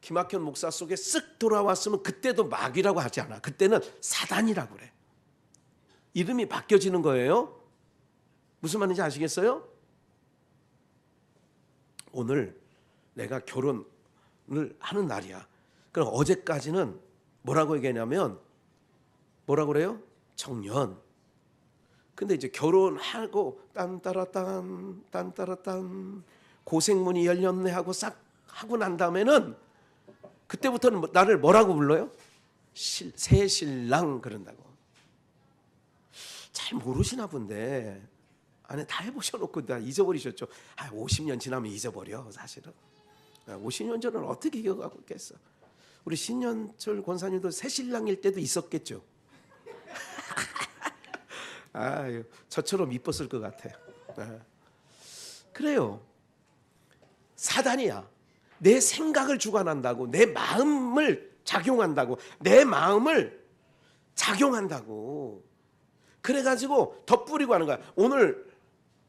기막현 목사 속에 쓱 돌아왔으면 그때도 마귀라고 하지 않아. 그때는 사단이라고 그래. 이름이 바뀌어지는 거예요. 무슨 말인지 아시겠어요? 오늘 내가 결혼을 하는 날이야. 그럼 어제까지는 뭐라고 얘기하냐면 뭐라고 그래요? 청년. 근데 이제 결혼하고 딴따라딴 딴따라딴 고생문이 열렸네 하고 싹 하고 난 다음에는 그때부터는 나를 뭐라고 불러요? 새 신랑 그런다고. 잘 모르시나 본데 안에 다 해보셔놓고 다 잊어버리셨죠. 50년 지나면 잊어버려 사실은. 50년 전은 어떻게 기억하고 있겠어. 우리 신년철 권사님도 새 신랑일 때도 있었겠죠. 아유, 저처럼 이뻤을 것 같아. 그래요. 사단이야. 내 생각을 주관한다고, 내 마음을 작용한다고, 내 마음을 작용한다고. 그래가지고 덧뿌리고 하는 거야. 오늘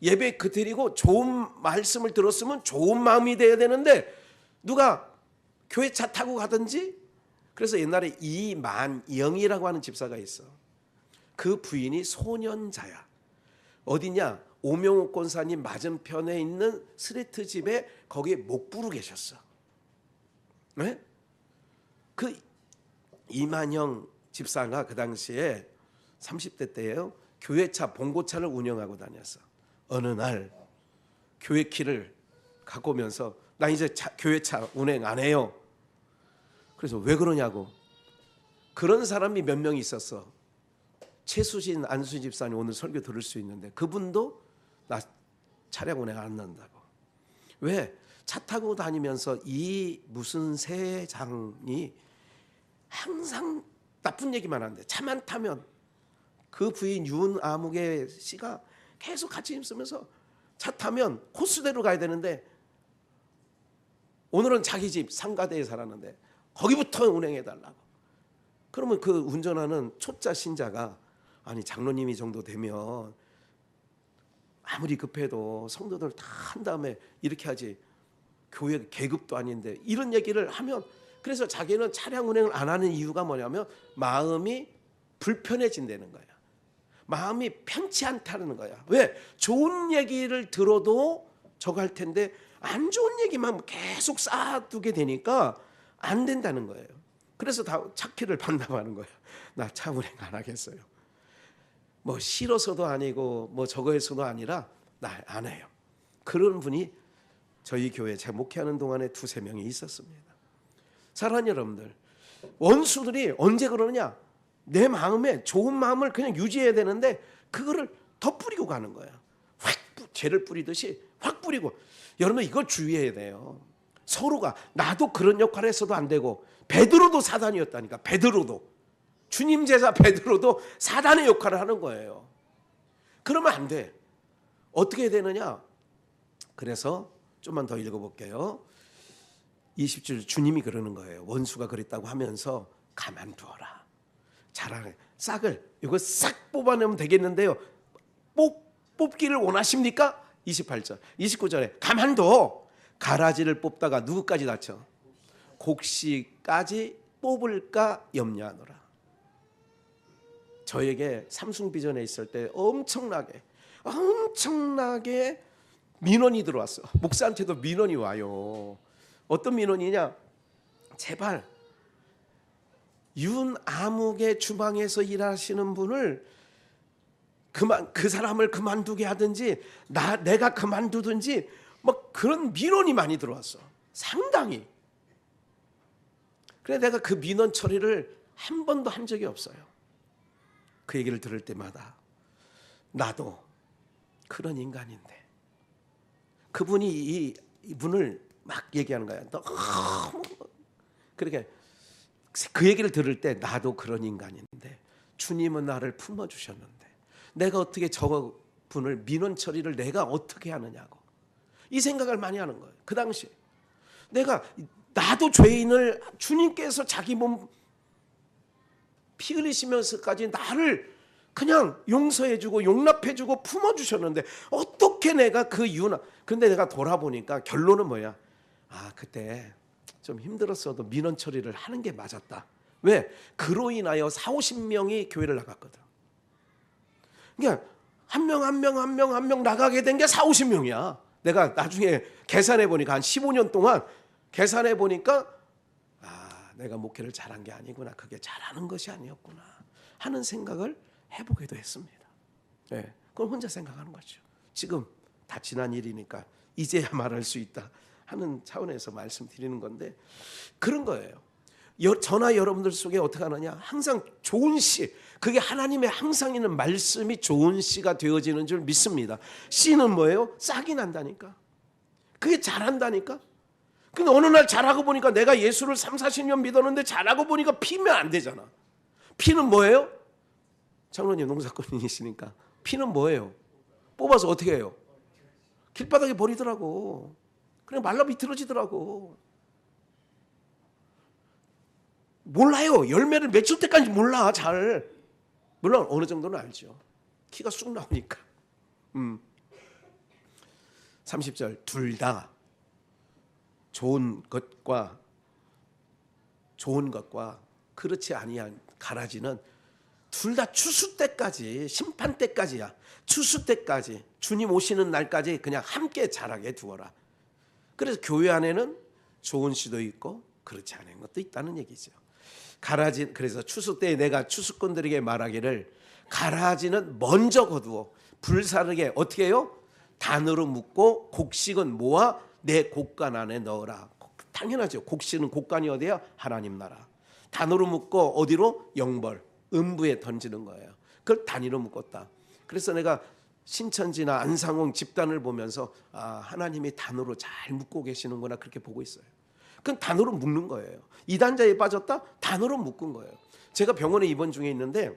예배 드리고 좋은 말씀을 들었으면 좋은 마음이 돼야 되는데 누가 교회 차 타고 가든지. 그래서 옛날에 이만영이라고 하는 집사가 있어. 그 부인이 소년자야. 어디냐? 오명옥 권사님 맞은편에 있는 스레트 집에 거기에 목부로 계셨어. 네? 그 이만영 집사가 그 당시에 30대 때예요. 교회차 봉고차를 운영하고 다녔어. 어느 날 교회 키를 갖고 오면서 나 이제 교회차 운행 안 해요. 그래서 왜 그러냐고. 그런 사람이 몇 명 있었어. 최수진 안수 집사님 오늘 설교 들을 수 있는데 그분도 나 차량 운행 안 한다고. 왜? 차 타고 다니면서 이 무슨 세장이 항상 나쁜 얘기만 한대. 차만 타면 그 부인 윤아무개 씨가 계속 같이 있으면서 차 타면 코스대로 가야 되는데 오늘은 자기 집 상가대에 살았는데 거기부터 운행해달라고. 그러면 그 운전하는 초짜 신자가 아니 장로님이 정도 되면 아무리 급해도 성도들 다 한 다음에 이렇게 하지 교회 계급도 아닌데 이런 얘기를 하면 그래서 자기는 차량 운행을 안 하는 이유가 뭐냐면 마음이 불편해진다는 거야. 마음이 편치 않다는 거야. 왜? 좋은 얘기를 들어도 저거 할 텐데 안 좋은 얘기만 계속 쌓아두게 되니까 안 된다는 거예요. 그래서 다 차키를 반납하는 거예요. 나 차 운행 안 하겠어요. 뭐 싫어서도 아니고 뭐 저거에서도 아니라 나 안 해요. 그런 분이 저희 교회에 제가 목회하는 동안에 2-3명이 있었습니다. 사랑하는 여러분들, 원수들이 언제 그러느냐? 내 마음에 좋은 마음을 그냥 유지해야 되는데 그거를 덧뿌리고 가는 거야. 확 죄를 뿌리듯이 확 뿌리고. 여러분 이걸 주의해야 돼요. 서로가 나도 그런 역할을 했어도 안 되고 베드로도 사단이었다니까. 베드로도 주님 제자 베드로도 사단의 역할을 하는 거예요. 그러면 안 돼. 어떻게 해야 되느냐? 그래서 좀만 더 읽어볼게요. 20절 주님이 그러는 거예요. 원수가 그랬다고 하면서 가만두어라. 자랑해. 싹을 이거 싹 뽑아내면 되겠는데요. 뽑기를 원하십니까? 28절 29절에 가만둬. 가라지를 뽑다가 누구까지 다쳐? 곡식까지 뽑을까 염려하노라. 저에게 삼숭비전에 있을 때 엄청나게 민원이 들어왔어. 목사한테도 민원이 와요. 어떤 민원이냐? 제발 윤아무개 주방에서 일하시는 분을 그 사람을 그만두게 하든지 내가 그만두든지 막 그런 민원이 많이 들어왔어. 상당히. 그래 내가 그 민원 처리를 한 번도 한 적이 없어요. 그 얘기를 들을 때마다 나도 그런 인간인데 그분이 이분을 막 얘기하는 거야. 그렇게 그 얘기를 들을 때 나도 그런 인간인데 주님은 나를 품어주셨는데 내가 어떻게 저 분을 민원 처리를 내가 어떻게 하느냐고 이 생각을 많이 하는 거예요. 그 당시에 나도 죄인을 주님께서 자기 몸 피 흘리시면서까지 나를 그냥 용서해주고 용납해주고 품어주셨는데 어떻게 내가 그 이유나. 근데 내가 돌아보니까 결론은 뭐야? 그때 좀 힘들었어도 민원 처리를 하는 게 맞았다. 왜? 그로 인하여 40-50명이 교회를 나갔거든. 그러니까 한 명 나가게 된 게 40-50명이야. 내가 나중에 계산해 보니까 한 15년 동안 계산해 보니까 내가 목회를 잘한 게 아니구나, 그게 잘하는 것이 아니었구나 하는 생각을 해보기도 했습니다. 네, 그건 혼자 생각하는 거죠. 지금 다 지난 일이니까 이제야 말할 수 있다 하는 차원에서 말씀드리는 건데, 그런 거예요. 저나 여러분들 속에 어떻게 하느냐, 항상 좋은 씨, 그게 하나님의 항상 있는 말씀이 좋은 씨가 되어지는 줄 믿습니다. 씨는 뭐예요? 싹이 난다니까. 그게 잘한다니까. 근데 어느 날 잘하고 보니까, 내가 예수를 30-40년 믿었는데 잘하고 보니까 피면 안 되잖아. 피는 뭐예요? 장로님 농사꾼이시니까 피는 뭐예요? 뽑아서 어떻게 해요? 길바닥에 버리더라고. 그냥 말라 비틀어지더라고. 몰라요. 열매를 맺힐 때까지 몰라. 잘. 물론 어느 정도는 알죠. 키가 쑥 나오니까. 30절, 둘 다 좋은 것과 그렇지 아니한 가라지는 둘 다 추수 때까지, 심판 때까지야. 추수 때까지, 주님 오시는 날까지 그냥 함께 자라게 두어라. 그래서 교회 안에는 좋은 씨도 있고 그렇지 않은 것도 있다는 얘기죠. 가라지, 그래서 추수 때 내가 추수꾼들에게 말하기를, 가라지는 먼저 거두어 불사르게 어떻게 해요? 단으로 묶고 곡식은 모아 내 곡간 안에 넣어라. 당연하죠. 곡식은 곡간이 어디야? 하나님 나라. 단으로 묶고 어디로? 영벌, 음부에 던지는 거예요. 그걸 단위로 묶었다. 그래서 내가 신천지나 안상홍 집단을 보면서 하나님이 단으로 잘 묶고 계시는구나, 그렇게 보고 있어요. 그건 단으로 묶는 거예요. 이단자에 빠졌다? 단으로 묶은 거예요. 제가 병원에 입원 중에 있는데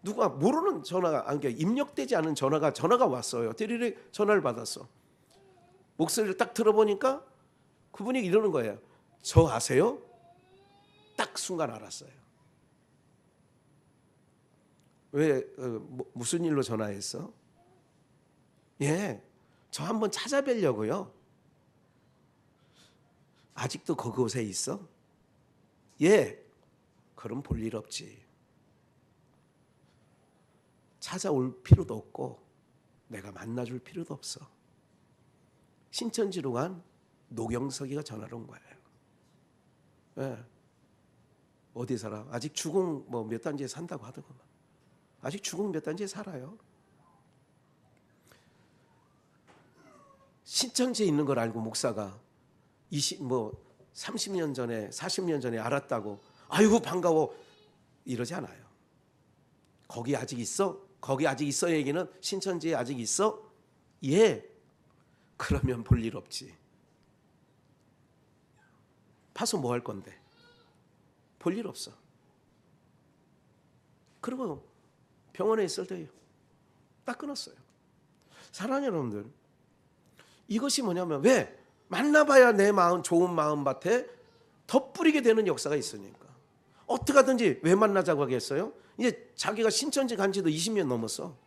누가 모르는 전화가, 그러니까 입력되지 않은 전화가 왔어요. 데리레 전화를 받았어. 목소리를 딱 들어보니까 그분이 이러는 거예요. 저 아세요? 딱 순간 알았어요. 왜, 무슨 일로 전화했어? 예, 저 한번 찾아뵈려고요. 아직도 그곳에 있어? 예, 그럼 볼 일 없지. 찾아올 필요도 없고 내가 만나줄 필요도 없어. 신천지로 간 노경석이가 전화를 온 거예요. 예. 어디 살아? 아직 주공 몇 단지에 산다고 하더구만. 아직 주공 몇 단지에 살아요. 신천지에 있는 걸 알고 목사가 30년 전에 40년 전에 알았다고 아이고 반가워 이러지 않아요. 거기 아직 있어? 거기 아직 있어 얘기는 신천지에 아직 있어? 예. 그러면 볼 일 없지. 파서 뭐 할 건데? 볼 일 없어. 그리고 병원에 있을 때 딱 끊었어요. 사랑하는 여러분들, 이것이 뭐냐면, 왜? 만나봐야 내 마음, 좋은 마음밭에 덧뿌리게 되는 역사가 있으니까. 어떻게 하든지 왜 만나자고 하겠어요? 이제 자기가 신천지 간 지도 20년 넘었어.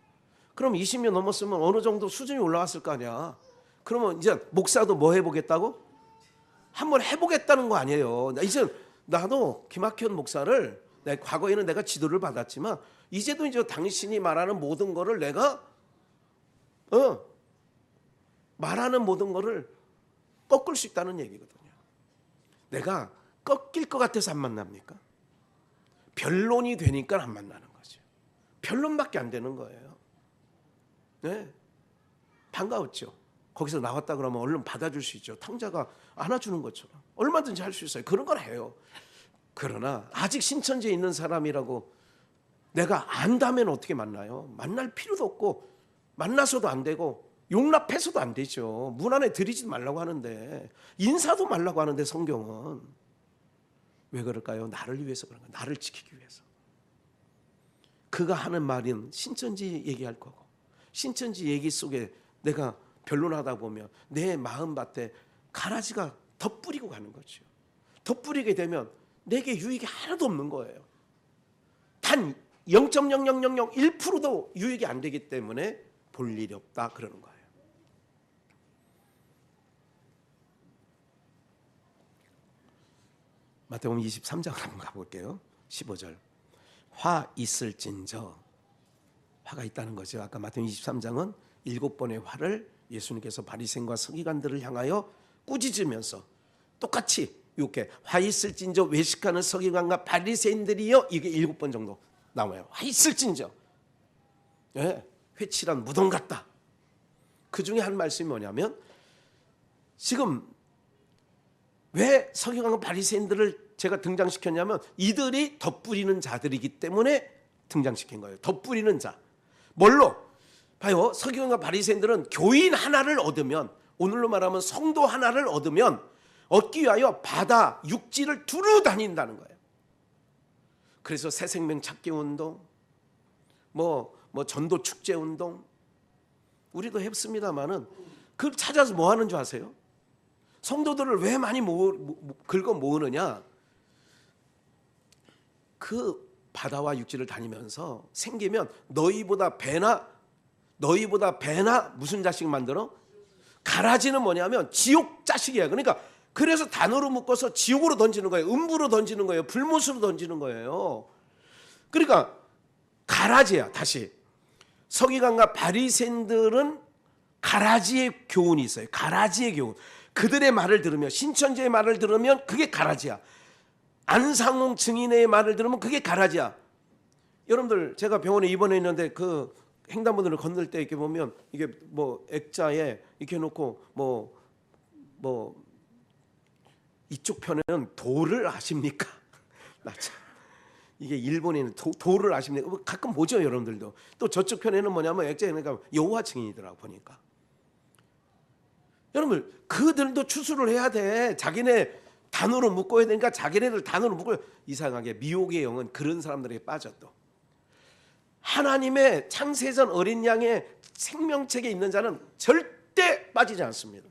그럼 20년 넘었으면 어느 정도 수준이 올라왔을 거 아니야. 그러면 이제 목사도 뭐 해보겠다고? 한번 해보겠다는 거 아니에요. 이제 나도 김학현 목사를, 과거에는 내가 지도를 받았지만 이제도 이제 당신이 말하는 모든 거를 내가 말하는 모든 거를 꺾을 수 있다는 얘기거든요. 내가 꺾일 것 같아서 안 만납니까? 변론이 되니까 안 만나는 거죠. 변론밖에 안 되는 거예요. 네, 반가웠죠. 거기서 나왔다 그러면 얼른 받아줄 수 있죠. 탕자가 안아주는 것처럼 얼마든지 할 수 있어요. 그런 걸 해요. 그러나 아직 신천지에 있는 사람이라고 내가 안다면 어떻게 만나요? 만날 필요도 없고 만나서도 안 되고 용납해서도 안 되죠. 문 안에 들이지 말라고 하는데, 인사도 말라고 하는데 성경은 왜 그럴까요? 나를 위해서 그런 거예요. 나를 지키기 위해서. 그가 하는 말은 신천지 얘기할 거고, 신천지 얘기 속에 내가 변론하다 보면 내 마음밭에 가라지가 덧뿌리고 가는 거죠. 덧뿌리게 되면 내게 유익이 하나도 없는 거예요. 단 0.0001%도 유익이 안 되기 때문에 볼 일이 없다 그러는 거예요. 마태복음 23장을 한번 가볼게요. 15절. 화 있을진저. 화가 있다는 거죠. 아까 마태복음 23장은 7번의 화를 예수님께서 바리새인과 서기관들을 향하여 꾸짖으면서 똑같이 이렇게 화 있을진저 외식하는 서기관과 바리새인들이여, 이게 7번 정도 나와요. 화 있을진저, 예, 회칠한 무덤 같다. 그 중에 한 말씀이 뭐냐면, 지금 왜 서기관과 바리새인들을 제가 등장시켰냐면, 이들이 덧부리는 자들이기 때문에 등장시킨 거예요. 덧부리는 자. 뭘로? 봐요. 서기관과 바리새인들은 교인 하나를 얻으면, 오늘로 말하면 성도 하나를 얻으면 얻기 위하여 바다 육지를 두루 다닌다는 거예요. 그래서 새생명 찾기 운동, 뭐 전도 축제 운동, 우리도 했습니다만은 그걸 찾아서 뭐 하는 줄 아세요? 성도들을 왜 많이 긁어 모으느냐? 그 바다와 육지를 다니면서 생기면 너희보다 배나 무슨 자식 만들어? 가라지는 뭐냐면 지옥 자식이야. 그러니까 그래서 단어로 묶어서 지옥으로 던지는 거예요. 음부로 던지는 거예요. 불못으로 던지는 거예요. 그러니까 가라지야. 다시 서기관과 바리새인들은 가라지의 교훈이 있어요. 가라지의 교훈. 그들의 말을 들으면, 신천지의 말을 들으면 그게 가라지야. 안상홍 증인의 말을 들으면 그게 가라지야. 여러분들, 제가 병원에 입원해 있는데 그 횡단보도를 건널 때 이렇게 보면 이게 뭐 액자에 이렇게 놓고 뭐 이쪽 편에는 도를 아십니까? 나 참, 이게 일본에는 도를 아십니까? 가끔 보죠, 여러분들도. 또 저쪽 편에는 뭐냐면 액자에 그러니까 여호와 증인이더라고 보니까. 여러분, 그들도 추수를 해야 돼. 자기네 단으로 묶어야 되니까 자기네들 단으로 묶어요. 이상하게 미혹의 영은 그런 사람들에게 빠졌어. 하나님의 창세전 어린 양의 생명책에 있는 자는 절대 빠지지 않습니다.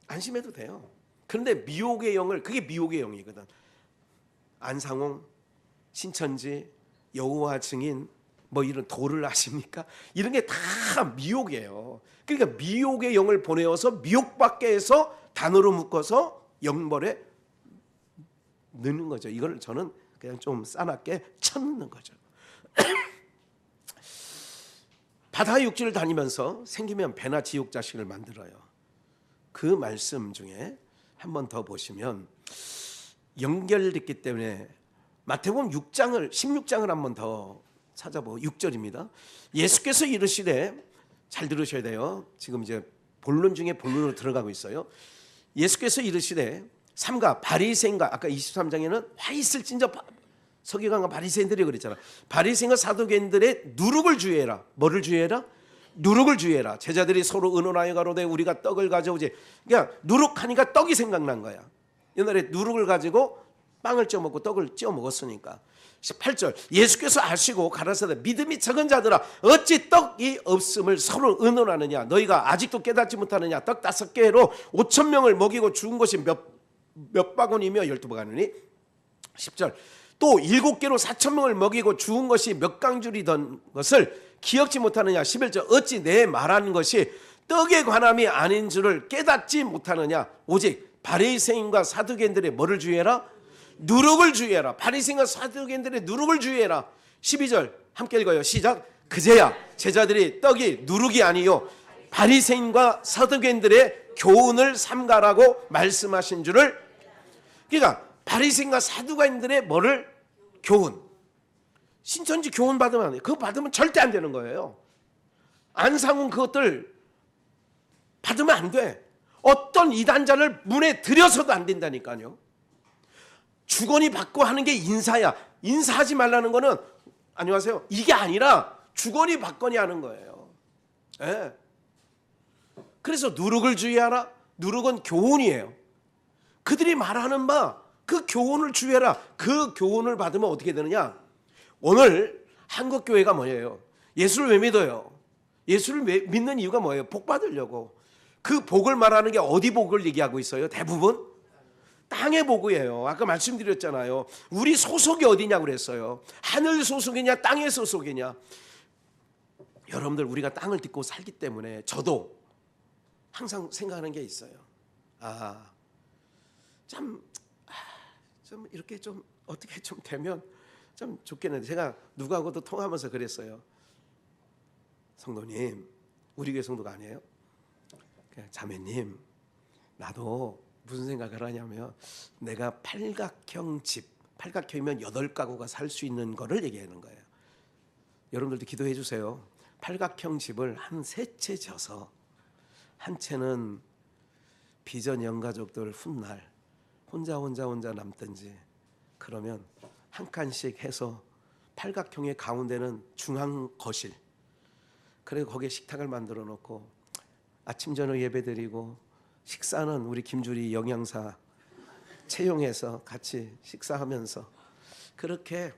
안심해도 돼요. 그런데 미혹의 영을, 그게 미혹의 영이거든. 안상홍, 신천지, 여호와 증인, 뭐 이런 도를 아십니까? 이런 게 다 미혹이에요. 그러니까 미혹의 영을 보내어서 미혹받게 해서 단어로 묶어서 영벌에 넣는 거죠. 이걸 저는 그냥 좀 싸납게 쳐넣는 거죠. 바다 육지를 다니면서 생기면 배나 지옥 자식을 만들어요. 그 말씀 중에 한 번 더 보시면 연결됐기 때문에 마태복음 16장을 한 번 더 찾아보고 6절입니다. 예수께서 이르시되, 잘 들으셔야 돼요. 지금 이제 본론 중에 본론으로 들어가고 있어요. 예수께서 이르시되 삼가 바리새인과, 아까 23장에는 화 있을진저 서기관과 바리새인들이 그랬잖아. 바리새인과 사두개인들의 누룩을 주의해라. 뭐를 주의해라? 누룩을 주의해라. 제자들이 서로 의논하여 가로되 우리가 떡을 가져오지. 그러니까 누룩하니까 떡이 생각난 거야. 옛날에 누룩을 가지고 빵을 쪄 먹고 떡을 쪄 먹었으니까. 18절, 예수께서 아시고 가라사대 믿음이 적은 자들아 어찌 떡이 없음을 서로 의논하느냐. 너희가 아직도 깨닫지 못하느냐. 떡 5개로 5,000명을 먹이고 죽은 것이 몇 바구니며 12바구니. 10절, 또 7개로 4,000명을 먹이고 죽은 것이 몇 강줄이던 것을 기억지 못하느냐. 11절, 어찌 내 말하는 것이 떡에 관함이 아닌 줄을 깨닫지 못하느냐. 오직 바리새인과 사두개인들의 뭐를 주의해라? 누룩을 주의해라. 바리새인과 사두개인들의 누룩을 주의해라. 12절 함께 읽어요. 시작. 그제야 제자들이 떡이 누룩이 아니요 바리새인과 사두개인들의 교훈을 삼가라고 말씀하신 줄을. 그러니까 바리새인과 사두개인들의 뭐를? 교훈. 신천지 교훈 받으면 안 돼요. 그거 받으면 절대 안 되는 거예요. 안상훈 그것들 받으면 안 돼. 어떤 이단자를 문에 들여서도 안 된다니까요. 주거니 받고 하는 게 인사야. 인사하지 말라는 거는 안녕하세요, 이게 아니라 주거니 받거니 하는 거예요. 네. 그래서 누룩을 주의하라. 누룩은 교훈이에요. 그들이 말하는 바 그 교훈을 주의해라. 그 교훈을 받으면 어떻게 되느냐. 오늘 한국교회가 뭐예요? 예수를 왜 믿어요? 예수를 믿는 이유가 뭐예요? 복 받으려고. 그 복을 말하는 게 어디 복을 얘기하고 있어요? 대부분 땅의 복이에요. 아까 말씀드렸잖아요. 우리 소속이 어디냐고 그랬어요. 하늘 소속이냐 땅의 소속이냐. 여러분들, 우리가 땅을 딛고 살기 때문에 저도 항상 생각하는 게 있어요. 좀 이렇게 좀 어떻게 좀 되면 좀 좋겠는데, 제가 누구하고도 통화하면서 그랬어요. 성도님, 우리 교회 성도가 아니에요. 자매님, 나도 무슨 생각을 하냐면 내가 팔각형 집, 팔각형이면 8가구가 살 수 있는 거를 얘기하는 거예요. 여러분들도 기도해 주세요. 팔각형 집을 한 3채 져서 한 채는 비전 영가족들 훗날 혼자 남든지, 그러면 한 칸씩 해서 팔각형의 가운데는 중앙 거실, 그리고 거기에 식탁을 만들어 놓고 아침 저녁 예배 드리고 식사는 우리 김주리 영양사 채용해서 같이 식사하면서 그렇게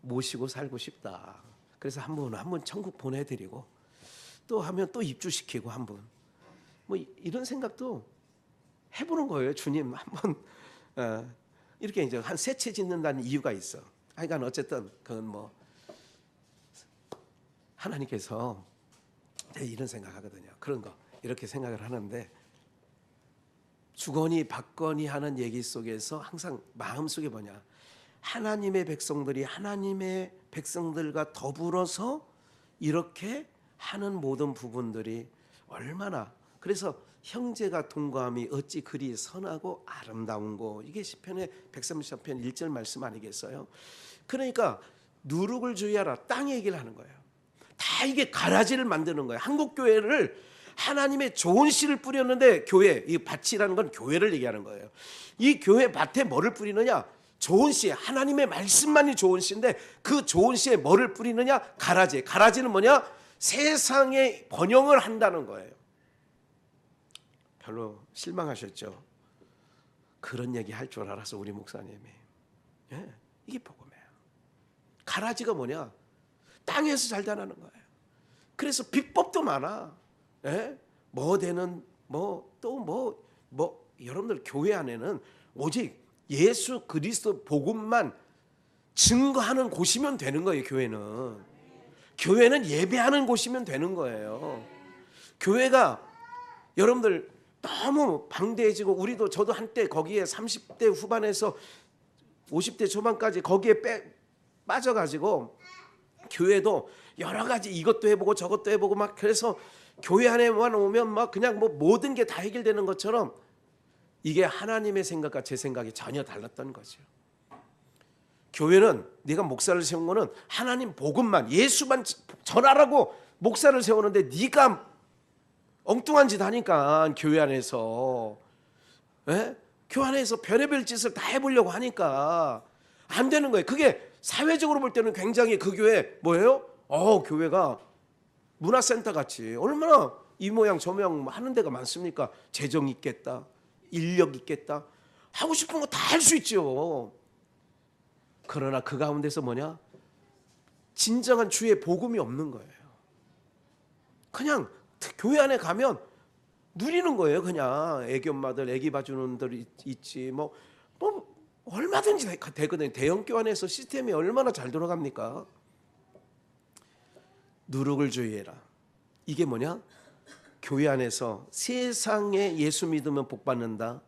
모시고 살고 싶다. 그래서 한 분 천국 보내드리고 또 하면 또 입주시키고 한 분, 뭐 이런 생각도 해보는 거예요. 주님 한번 이렇게 이제 한 3채 짓는다는 이유가 있어. 하여간 어쨌든 그건 뭐 하나님께서 이런 생각하거든요. 그런 거 이렇게 생각을 하는데, 주거니 받거니 하는 얘기 속에서 항상 마음속에 뭐냐, 하나님의 백성들이 하나님의 백성들과 더불어서 이렇게 하는 모든 부분들이 얼마나, 그래서 형제가 동거함이 어찌 그리 선하고 아름다운고, 이게 시편의 133편 1절 말씀 아니겠어요? 그러니까 누룩을 주의하라, 땅 얘기를 하는 거예요. 다 이게 가라지를 만드는 거예요. 한국 교회를 하나님의 좋은 씨를 뿌렸는데, 교회, 이 밭이라는 건 교회를 얘기하는 거예요. 이 교회 밭에 뭐를 뿌리느냐? 좋은 씨, 하나님의 말씀만이 좋은 씨인데 그 좋은 씨에 뭐를 뿌리느냐? 가라지. 가라지는 뭐냐? 세상에 번영을 한다는 거예요. 별로 실망하셨죠? 그런 얘기 할 줄 알아서 우리 목사님이. 예, 이게 복음이에요. 가라지가 뭐냐? 땅에서 잘 자라는 거예요. 그래서 비법도 많아. 예? 뭐 되는 여러분들 교회 안에는 오직 예수 그리스도 복음만 증거하는 곳이면 되는 거예요. 교회는 예배하는 곳이면 되는 거예요. 교회가 여러분들 너무 방대해지고, 저도 한때 거기에 30대 후반에서 50대 초반까지 거기에 빠져가지고, 교회도 여러 가지 이것도 해보고 저것도 해보고 막, 그래서 교회 안에만 오면 막 그냥 뭐 모든 게 다 해결되는 것처럼, 이게 하나님의 생각과 제 생각이 전혀 달랐던 거죠. 교회는 네가 목사를 세운 거는 하나님 복음만, 예수만 전하라고 목사를 세우는데, 네가 엉뚱한 짓 하니까 교회 안에서, 교회 안에서 별의별 짓을 다 해보려고 하니까 안 되는 거예요. 그게 사회적으로 볼 때는 굉장히 그 교회 뭐예요? 교회가 문화센터 같이 얼마나 이 모양 저 모양 하는 데가 많습니까? 재정 있겠다, 인력 있겠다, 하고 싶은 거 다 할 수 있죠. 그러나 그 가운데서 뭐냐? 진정한 주의 복음이 없는 거예요. 그냥 교회 안에 가면 누리는 거예요. 그냥 애기 엄마들 애기 봐주는 들 있지, 뭐 얼마든지 되거든요. 대형교 안에서 시스템이 얼마나 잘 돌아갑니까? 누룩을 주의해라. 이게 뭐냐? 교회 안에서 세상에 예수 믿으면 복 받는다,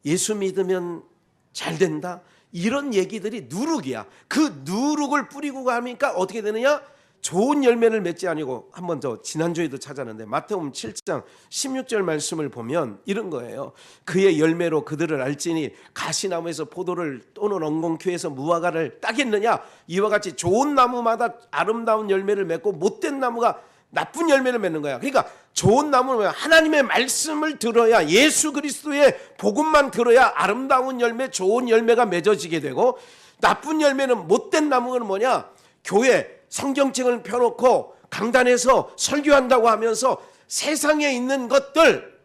예수 믿으면 잘 된다, 이런 얘기들이 누룩이야. 그 누룩을 뿌리고 가니까 어떻게 되느냐? 좋은 열매를 맺지 아니고, 한번 더 지난주에도 찾았는데 마태복음 7장 16절 말씀을 보면 이런 거예요. 그의 열매로 그들을 알지니 가시나무에서 포도를 또는 엉겅퀴에서 무화과를 따겠느냐? 이와 같이 좋은 나무마다 아름다운 열매를 맺고 못된 나무가 나쁜 열매를 맺는 거야. 그러니까 좋은 나무는 하나님의 말씀을 들어야, 예수 그리스도의 복음만 들어야 아름다운 열매, 좋은 열매가 맺어지게 되고, 나쁜 열매는, 못된 나무는 뭐냐? 교회 성경책을 펴놓고 강단에서 설교한다고 하면서 세상에 있는 것들,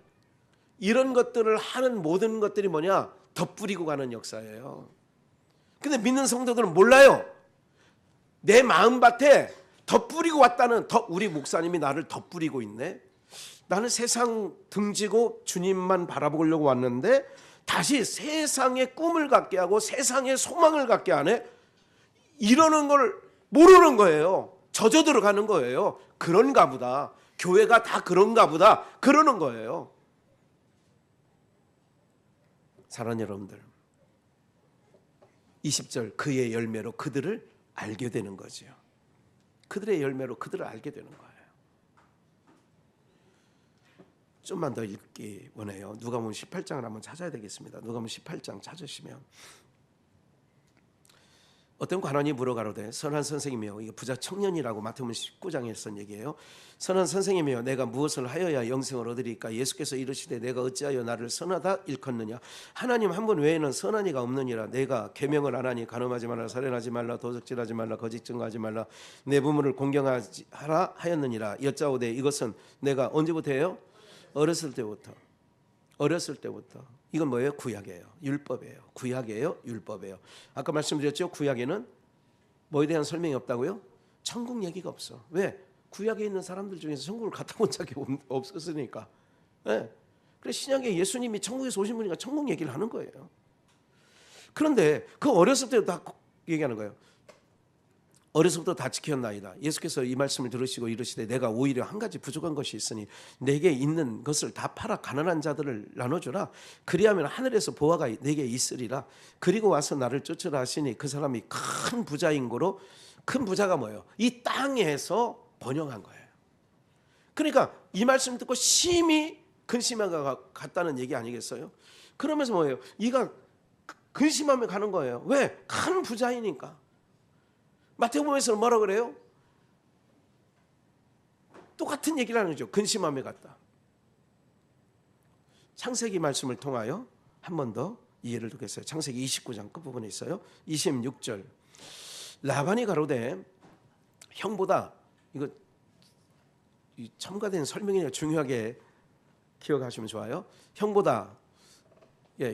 이런 것들을 하는 모든 것들이 뭐냐? 덧뿌리고 가는 역사예요. 근데 믿는 성도들은 몰라요. 내 마음밭에 덧뿌리고 왔다는, 우리 목사님이 나를 덧뿌리고 있네. 나는 세상 등지고 주님만 바라보려고 왔는데 다시 세상의 꿈을 갖게 하고 세상의 소망을 갖게 하네. 이러는 걸 모르는 거예요. 젖어 들어가는 거예요. 그런가 보다, 교회가 다 그런가 보다, 그러는 거예요. 사랑하는 여러분들, 20절, 그의 열매로 그들을 알게 되는 거죠. 그들의 열매로 그들을 알게 되는 거예요. 좀만 더 읽기 원해요. 누가복음 18장을 한번 찾아야 되겠습니다. 누가복음 18장 찾으시면 어떤 관원이 물어가로되 선한 선생님이여, 이게 부자 청년이라고 마태복음 19장에 쓴 얘기예요. 선한 선생님이여, 내가 무엇을 하여야 영생을 얻으리까? 예수께서 이르시되 내가 어찌하여 나를 선하다 일컫느냐? 하나님 한 분 외에는 선한 이가 없느니라. 내가 계명을 안 하니 간음하지 말라, 살인하지 말라, 도적질하지 말라, 거짓 증거하지 말라, 내 부모를 공경하라 하였느니라. 여짜오되 이것은 내가 언제부터예요? 어렸을 때부터. 이건 뭐예요? 구약이에요. 율법이에요. 구약이에요. 율법이에요. 아까 말씀드렸죠? 구약에는 뭐에 대한 설명이 없다고요? 천국 얘기가 없어. 왜? 구약에 있는 사람들 중에서 천국을 갔다 온 적이 없었으니까. 네. 그래서 신약에 예수님이 천국에서 오신 분이니까 천국 얘기를 하는 거예요. 그런데 그 어렸을 때도 다 얘기하는 거예요. 어려서부터 다 지켰나이다. 예수께서 이 말씀을 들으시고 이르시되 내가 오히려 한 가지 부족한 것이 있으니 내게 있는 것을 다 팔아 가난한 자들을 나눠주라. 그리하면 하늘에서 보화가 내게 있으리라. 그리고 와서 나를 쫓으라 하시니 그 사람이 큰 부자인 거로, 큰 부자가 뭐예요? 이 땅에서 번영한 거예요. 그러니까 이 말씀 듣고 심히 근심하가 갔다는 얘기 아니겠어요? 그러면서 뭐예요? 이가 근심하며 가는 거예요. 왜? 큰 부자이니까. 마태복음에서는 뭐라 그래요? 똑같은 얘기를 하는 거죠. 근심함에 갔다. 창세기 말씀을 통하여 한 번 더 이해를 두겠어요. 창세기 29장 끝부분에 있어요. 26절. 라반이 가로되 형보다, 이거 첨가된 설명이니까 중요하게 기억하시면 좋아요. 형보다,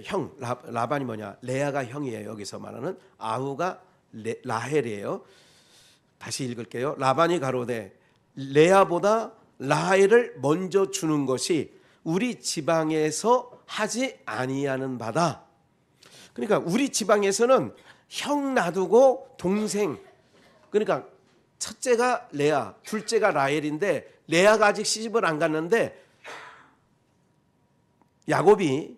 형, 라반이 뭐냐? 레아가 형이에요. 여기서 말하는 아우가 라헬이에요. 다시 읽을게요. 라반이 가로되 레아보다 라헬을 먼저 주는 것이 우리 지방에서 하지 아니하는 바다. 그러니까 우리 지방에서는 형 놔두고 동생, 그러니까 첫째가 레아, 둘째가 라헬인데 레아가 아직 시집을 안 갔는데 야곱이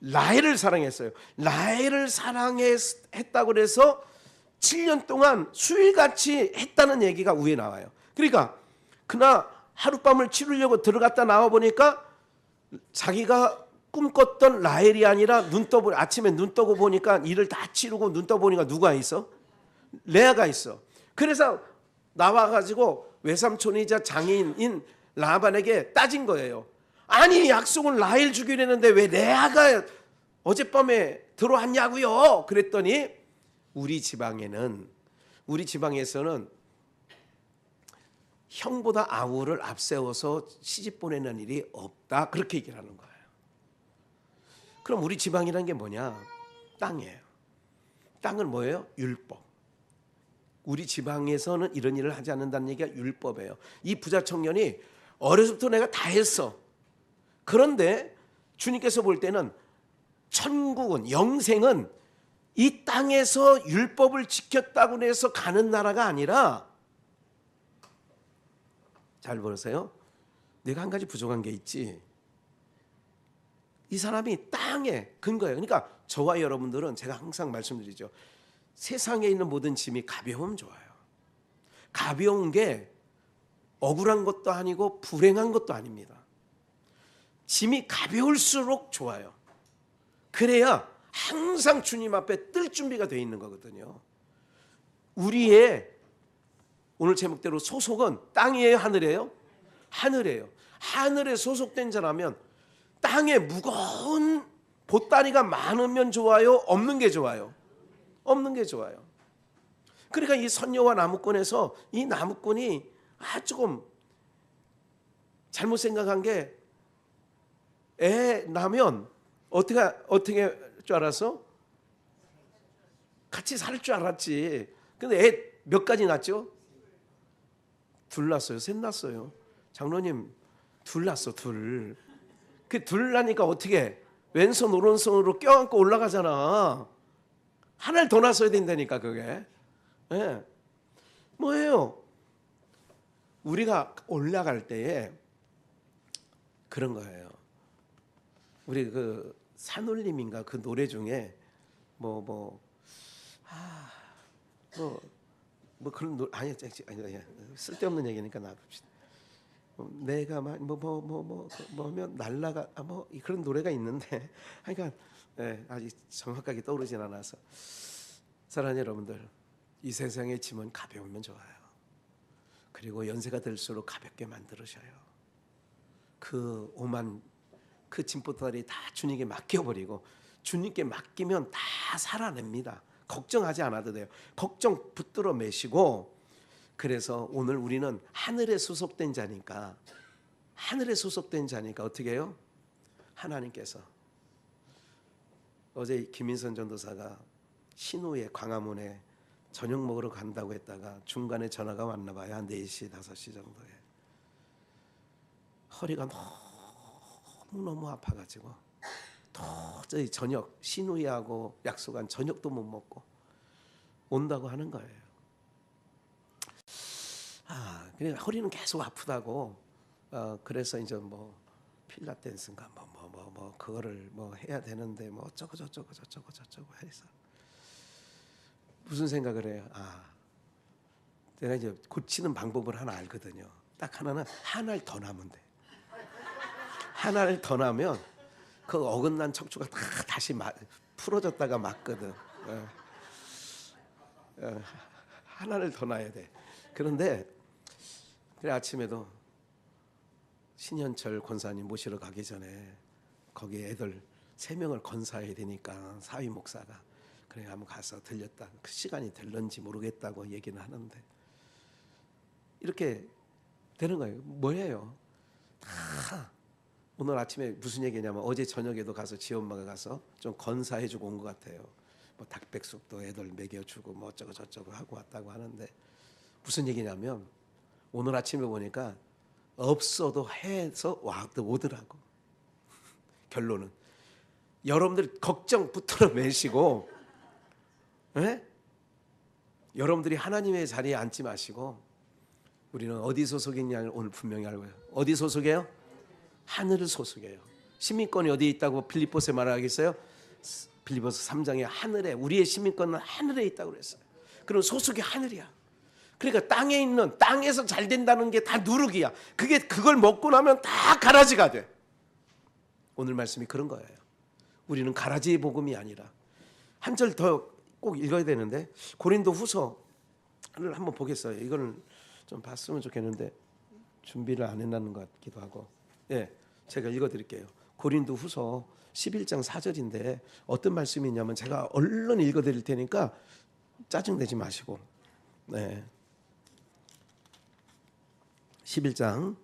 라헬을 사랑했어요. 라헬을 사랑했다고 그래서 7년 동안 수일같이 했다는 얘기가 위에 나와요. 그러니까 그날 하룻밤을 치르려고 들어갔다 나와 보니까 자기가 꿈꿨던 라헬이 아니라 아침에 눈 떠고 보니까 일을 다 치르고 눈 떠 보니까 누가 있어? 레아가 있어. 그래서 나와가지고 외삼촌이자 장인인 라반에게 따진 거예요. 아니, 약속은 라헬 주기로 했는데 왜 레아가 어젯밤에 들어왔냐고요? 그랬더니 우리 지방에서는 형보다 아우를 앞세워서 시집 보내는 일이 없다, 그렇게 얘기를 하는 거예요. 그럼 우리 지방이라는 게 뭐냐? 땅이에요. 땅은 뭐예요? 율법. 우리 지방에서는 이런 일을 하지 않는다는 얘기가 율법이에요. 이 부자 청년이 어려서부터 내가 다 했어. 그런데 주님께서 볼 때는 천국은, 영생은 이 땅에서 율법을 지켰다고 해서 가는 나라가 아니라, 잘 보세요. 내가 한 가지 부족한 게 있지. 이 사람이 땅에 근거예요. 그러니까 저와 여러분들은 제가 항상 말씀드리죠. 세상에 있는 모든 짐이 가벼우면 좋아요. 가벼운 게 억울한 것도 아니고 불행한 것도 아닙니다. 짐이 가벼울수록 좋아요. 그래야 항상 주님 앞에 뜰 준비가 되어 있는 거거든요. 우리의 오늘 제목대로 소속은 땅이에요, 하늘이에요? 하늘이에요. 하늘에 소속된 자라면 땅에 무거운 보따리가 많으면 좋아요? 없는 게 좋아요? 없는 게 좋아요. 그러니까 이 선녀와 나무꾼에서 이 나무꾼이 조금 잘못 생각한 게, 애 낳으면 어떻게 할 줄 알았어? 같이 살 줄 알았지. 근데 애 몇 가지 낳았죠? 둘 낳았어요? 셋 낳았어요? 장로님, 둘 낳았어, 둘. 그 둘 낳으니까 어떻게 왼손 오른손으로 껴안고 올라가잖아. 하나를 더 낳았어야 된다니까, 그게. 네. 뭐예요? 우리가 올라갈 때에 그런 거예요. 우리 그 산울림인가 그 노래 중에 뭐 그런 노래, 아니 쓸데없는 얘기니까 놔둡시다. 내가 뭐면 날라가 뭐 그런 노래가 있는데 그러니까 아직 정확하게 떠오르진 않아서 사랑하는 여러분들, 이 세상의 짐은 가벼우면 좋아요. 그리고 연세가 들수록 가볍게 만들으셔요. 그 오만 그 짐보따리 다 주님께 맡겨버리고 주님께 맡기면 다 살아냅니다. 걱정하지 않아도 돼요. 걱정 붙들어 매시고. 그래서 오늘 우리는 하늘에 소속된 자니까 어떻게 해요? 하나님께서 어제 김인선 전도사가 신우에 광화문에 저녁 먹으러 간다고 했다가 중간에 전화가 왔나 봐요. 한 4시 5시 정도에. 허리가 너무 아파가지고 도저히 저녁 신우이하고 약속한 저녁도 못 먹고 온다고 하는 거예요. 그냥 허리는 계속 아프다고. 그래서 이제 뭐 필라테스인가 뭐 그거를 뭐 해야 되는데 뭐 어쩌고 저쩌고 해서 무슨 생각을 해요? 내가 이제 고치는 방법을 하나 알거든요. 딱 하나는 하나를 더 나면 돼. 하나를 더 나면 그 어긋난 척추가 다 다시 풀어졌다가 맞거든. 하나를 더 놔야 돼. 그런데 그래 아침에도 신현철 권사님 모시러 가기 전에 거기 애들 3명을 건사해야 되니까 사위 목사가 그래 한번 가서 들렸다. 그 시간이 될런지 모르겠다고 얘기는 하는데 이렇게 되는 거예요. 뭐예요? 다 오늘 아침에 무슨 얘기냐면 어제 저녁에도 가서 지엄마가 가서 좀 건사해주고 온 것 같아요. 뭐 닭백숙도 애들 먹여주고 뭐 어쩌고 저쩌고 하고 왔다고 하는데 무슨 얘기냐면 오늘 아침에 보니까 없어도 해서 오더라고. 결론은 여러분들이 걱정 붙들어 매시고, 여러분들이 하나님의 자리에 앉지 마시고 우리는 어디 소속이냐를 오늘 분명히 알고요. 어디 소속이에요? 하늘을 소속이에요. 시민권이 어디에 있다고 빌립보서에 말하겠어요? 빌립보서 3장에 하늘에 우리의 시민권은 하늘에 있다고 그랬어요. 그럼 소속이 하늘이야. 그러니까 땅에 있는 땅에서 잘 된다는 게 다 누룩이야. 그걸 먹고 나면 다 가라지가 돼. 오늘 말씀이 그런 거예요. 우리는 가라지의 복음이 아니라 한 절 더 꼭 읽어야 되는데 고린도후서를 한번 보겠어요. 이거는 좀 봤으면 좋겠는데 준비를 안 해놨는 것 같기도 하고. 제가 읽어드릴게요. 고린도후서 11장 4절인데 어떤 말씀이 있냐면 제가 얼른 읽어드릴 테니까 짜증내지 마시고. 11장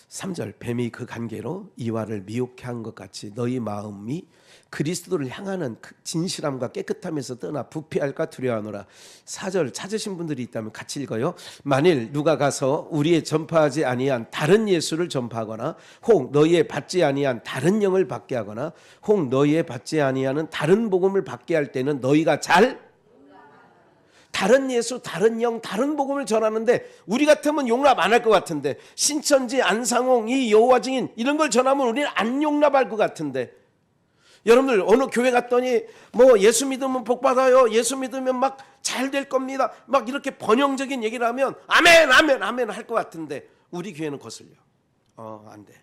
3절 뱀이 그 관계로 이와를 미혹해 한 것 같이 너희 마음이 그리스도를 향하는 진실함과 깨끗함에서 떠나 부패할까 두려워하노라. 4절 찾으신 분들이 있다면 같이 읽어요. 만일 누가 가서 우리의 전파하지 아니한 다른 예수를 전파하거나 혹 너희의 받지 아니한 다른 영을 받게 하거나 혹 너희의 받지 아니하는 다른 복음을 받게 할 때는 너희가 다른 예수, 다른 영, 다른 복음을 전하는데 우리 같으면 용납 안 할 것 같은데 신천지, 안상홍, 이 여호와 증인 이런 걸 전하면 우리는 안 용납할 것 같은데 여러분들 어느 교회 갔더니 뭐 예수 믿으면 복 받아요. 예수 믿으면 막 잘 될 겁니다. 막 이렇게 번영적인 얘기를 하면 아멘, 아멘, 아멘 할 것 같은데 우리 교회는 거슬려. 안 돼.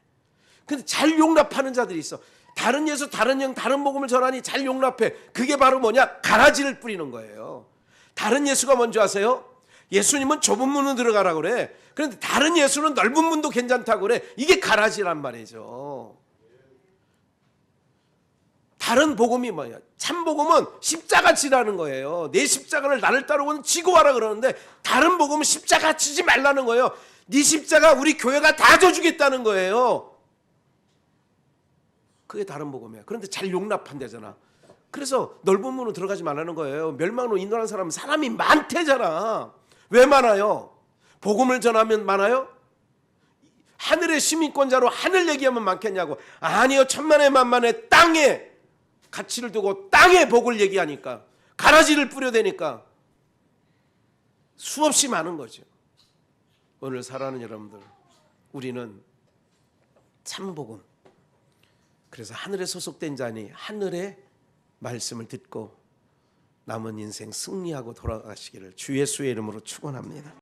근데 잘 용납하는 자들이 있어. 다른 예수, 다른 영, 다른 복음을 전하니 잘 용납해. 그게 바로 뭐냐? 가라지를 뿌리는 거예요. 다른 예수가 뭔지 아세요? 예수님은 좁은 문으로 들어가라고 그래. 그런데 다른 예수는 넓은 문도 괜찮다고 그래. 이게 가라지란 말이죠. 다른 복음이 뭐야? 참 복음은 십자가 지라는 거예요. 내 십자가를 나를 따르고는 지고 와라 그러는데 다른 복음은 십자가 지지 말라는 거예요. 네 십자가 우리 교회가 다 져주겠다는 거예요. 그게 다른 복음이야. 그런데 잘 용납한대잖아. 그래서 넓은 문으로 들어가지 말라는 거예요. 멸망으로 인도하는 사람은 사람이 많대잖아. 왜 많아요? 복음을 전하면 많아요? 하늘의 시민권자로 하늘 얘기하면 많겠냐고. 아니요. 천만에 만만에 땅에 가치를 두고 땅의 복을 얘기하니까 가라지를 뿌려대니까 수없이 많은 거죠. 오늘 사랑하는 여러분들, 우리는 참복음, 그래서 하늘에 소속된 자니 하늘의 말씀을 듣고 남은 인생 승리하고 돌아가시기를 주 예수의 이름으로 축원합니다.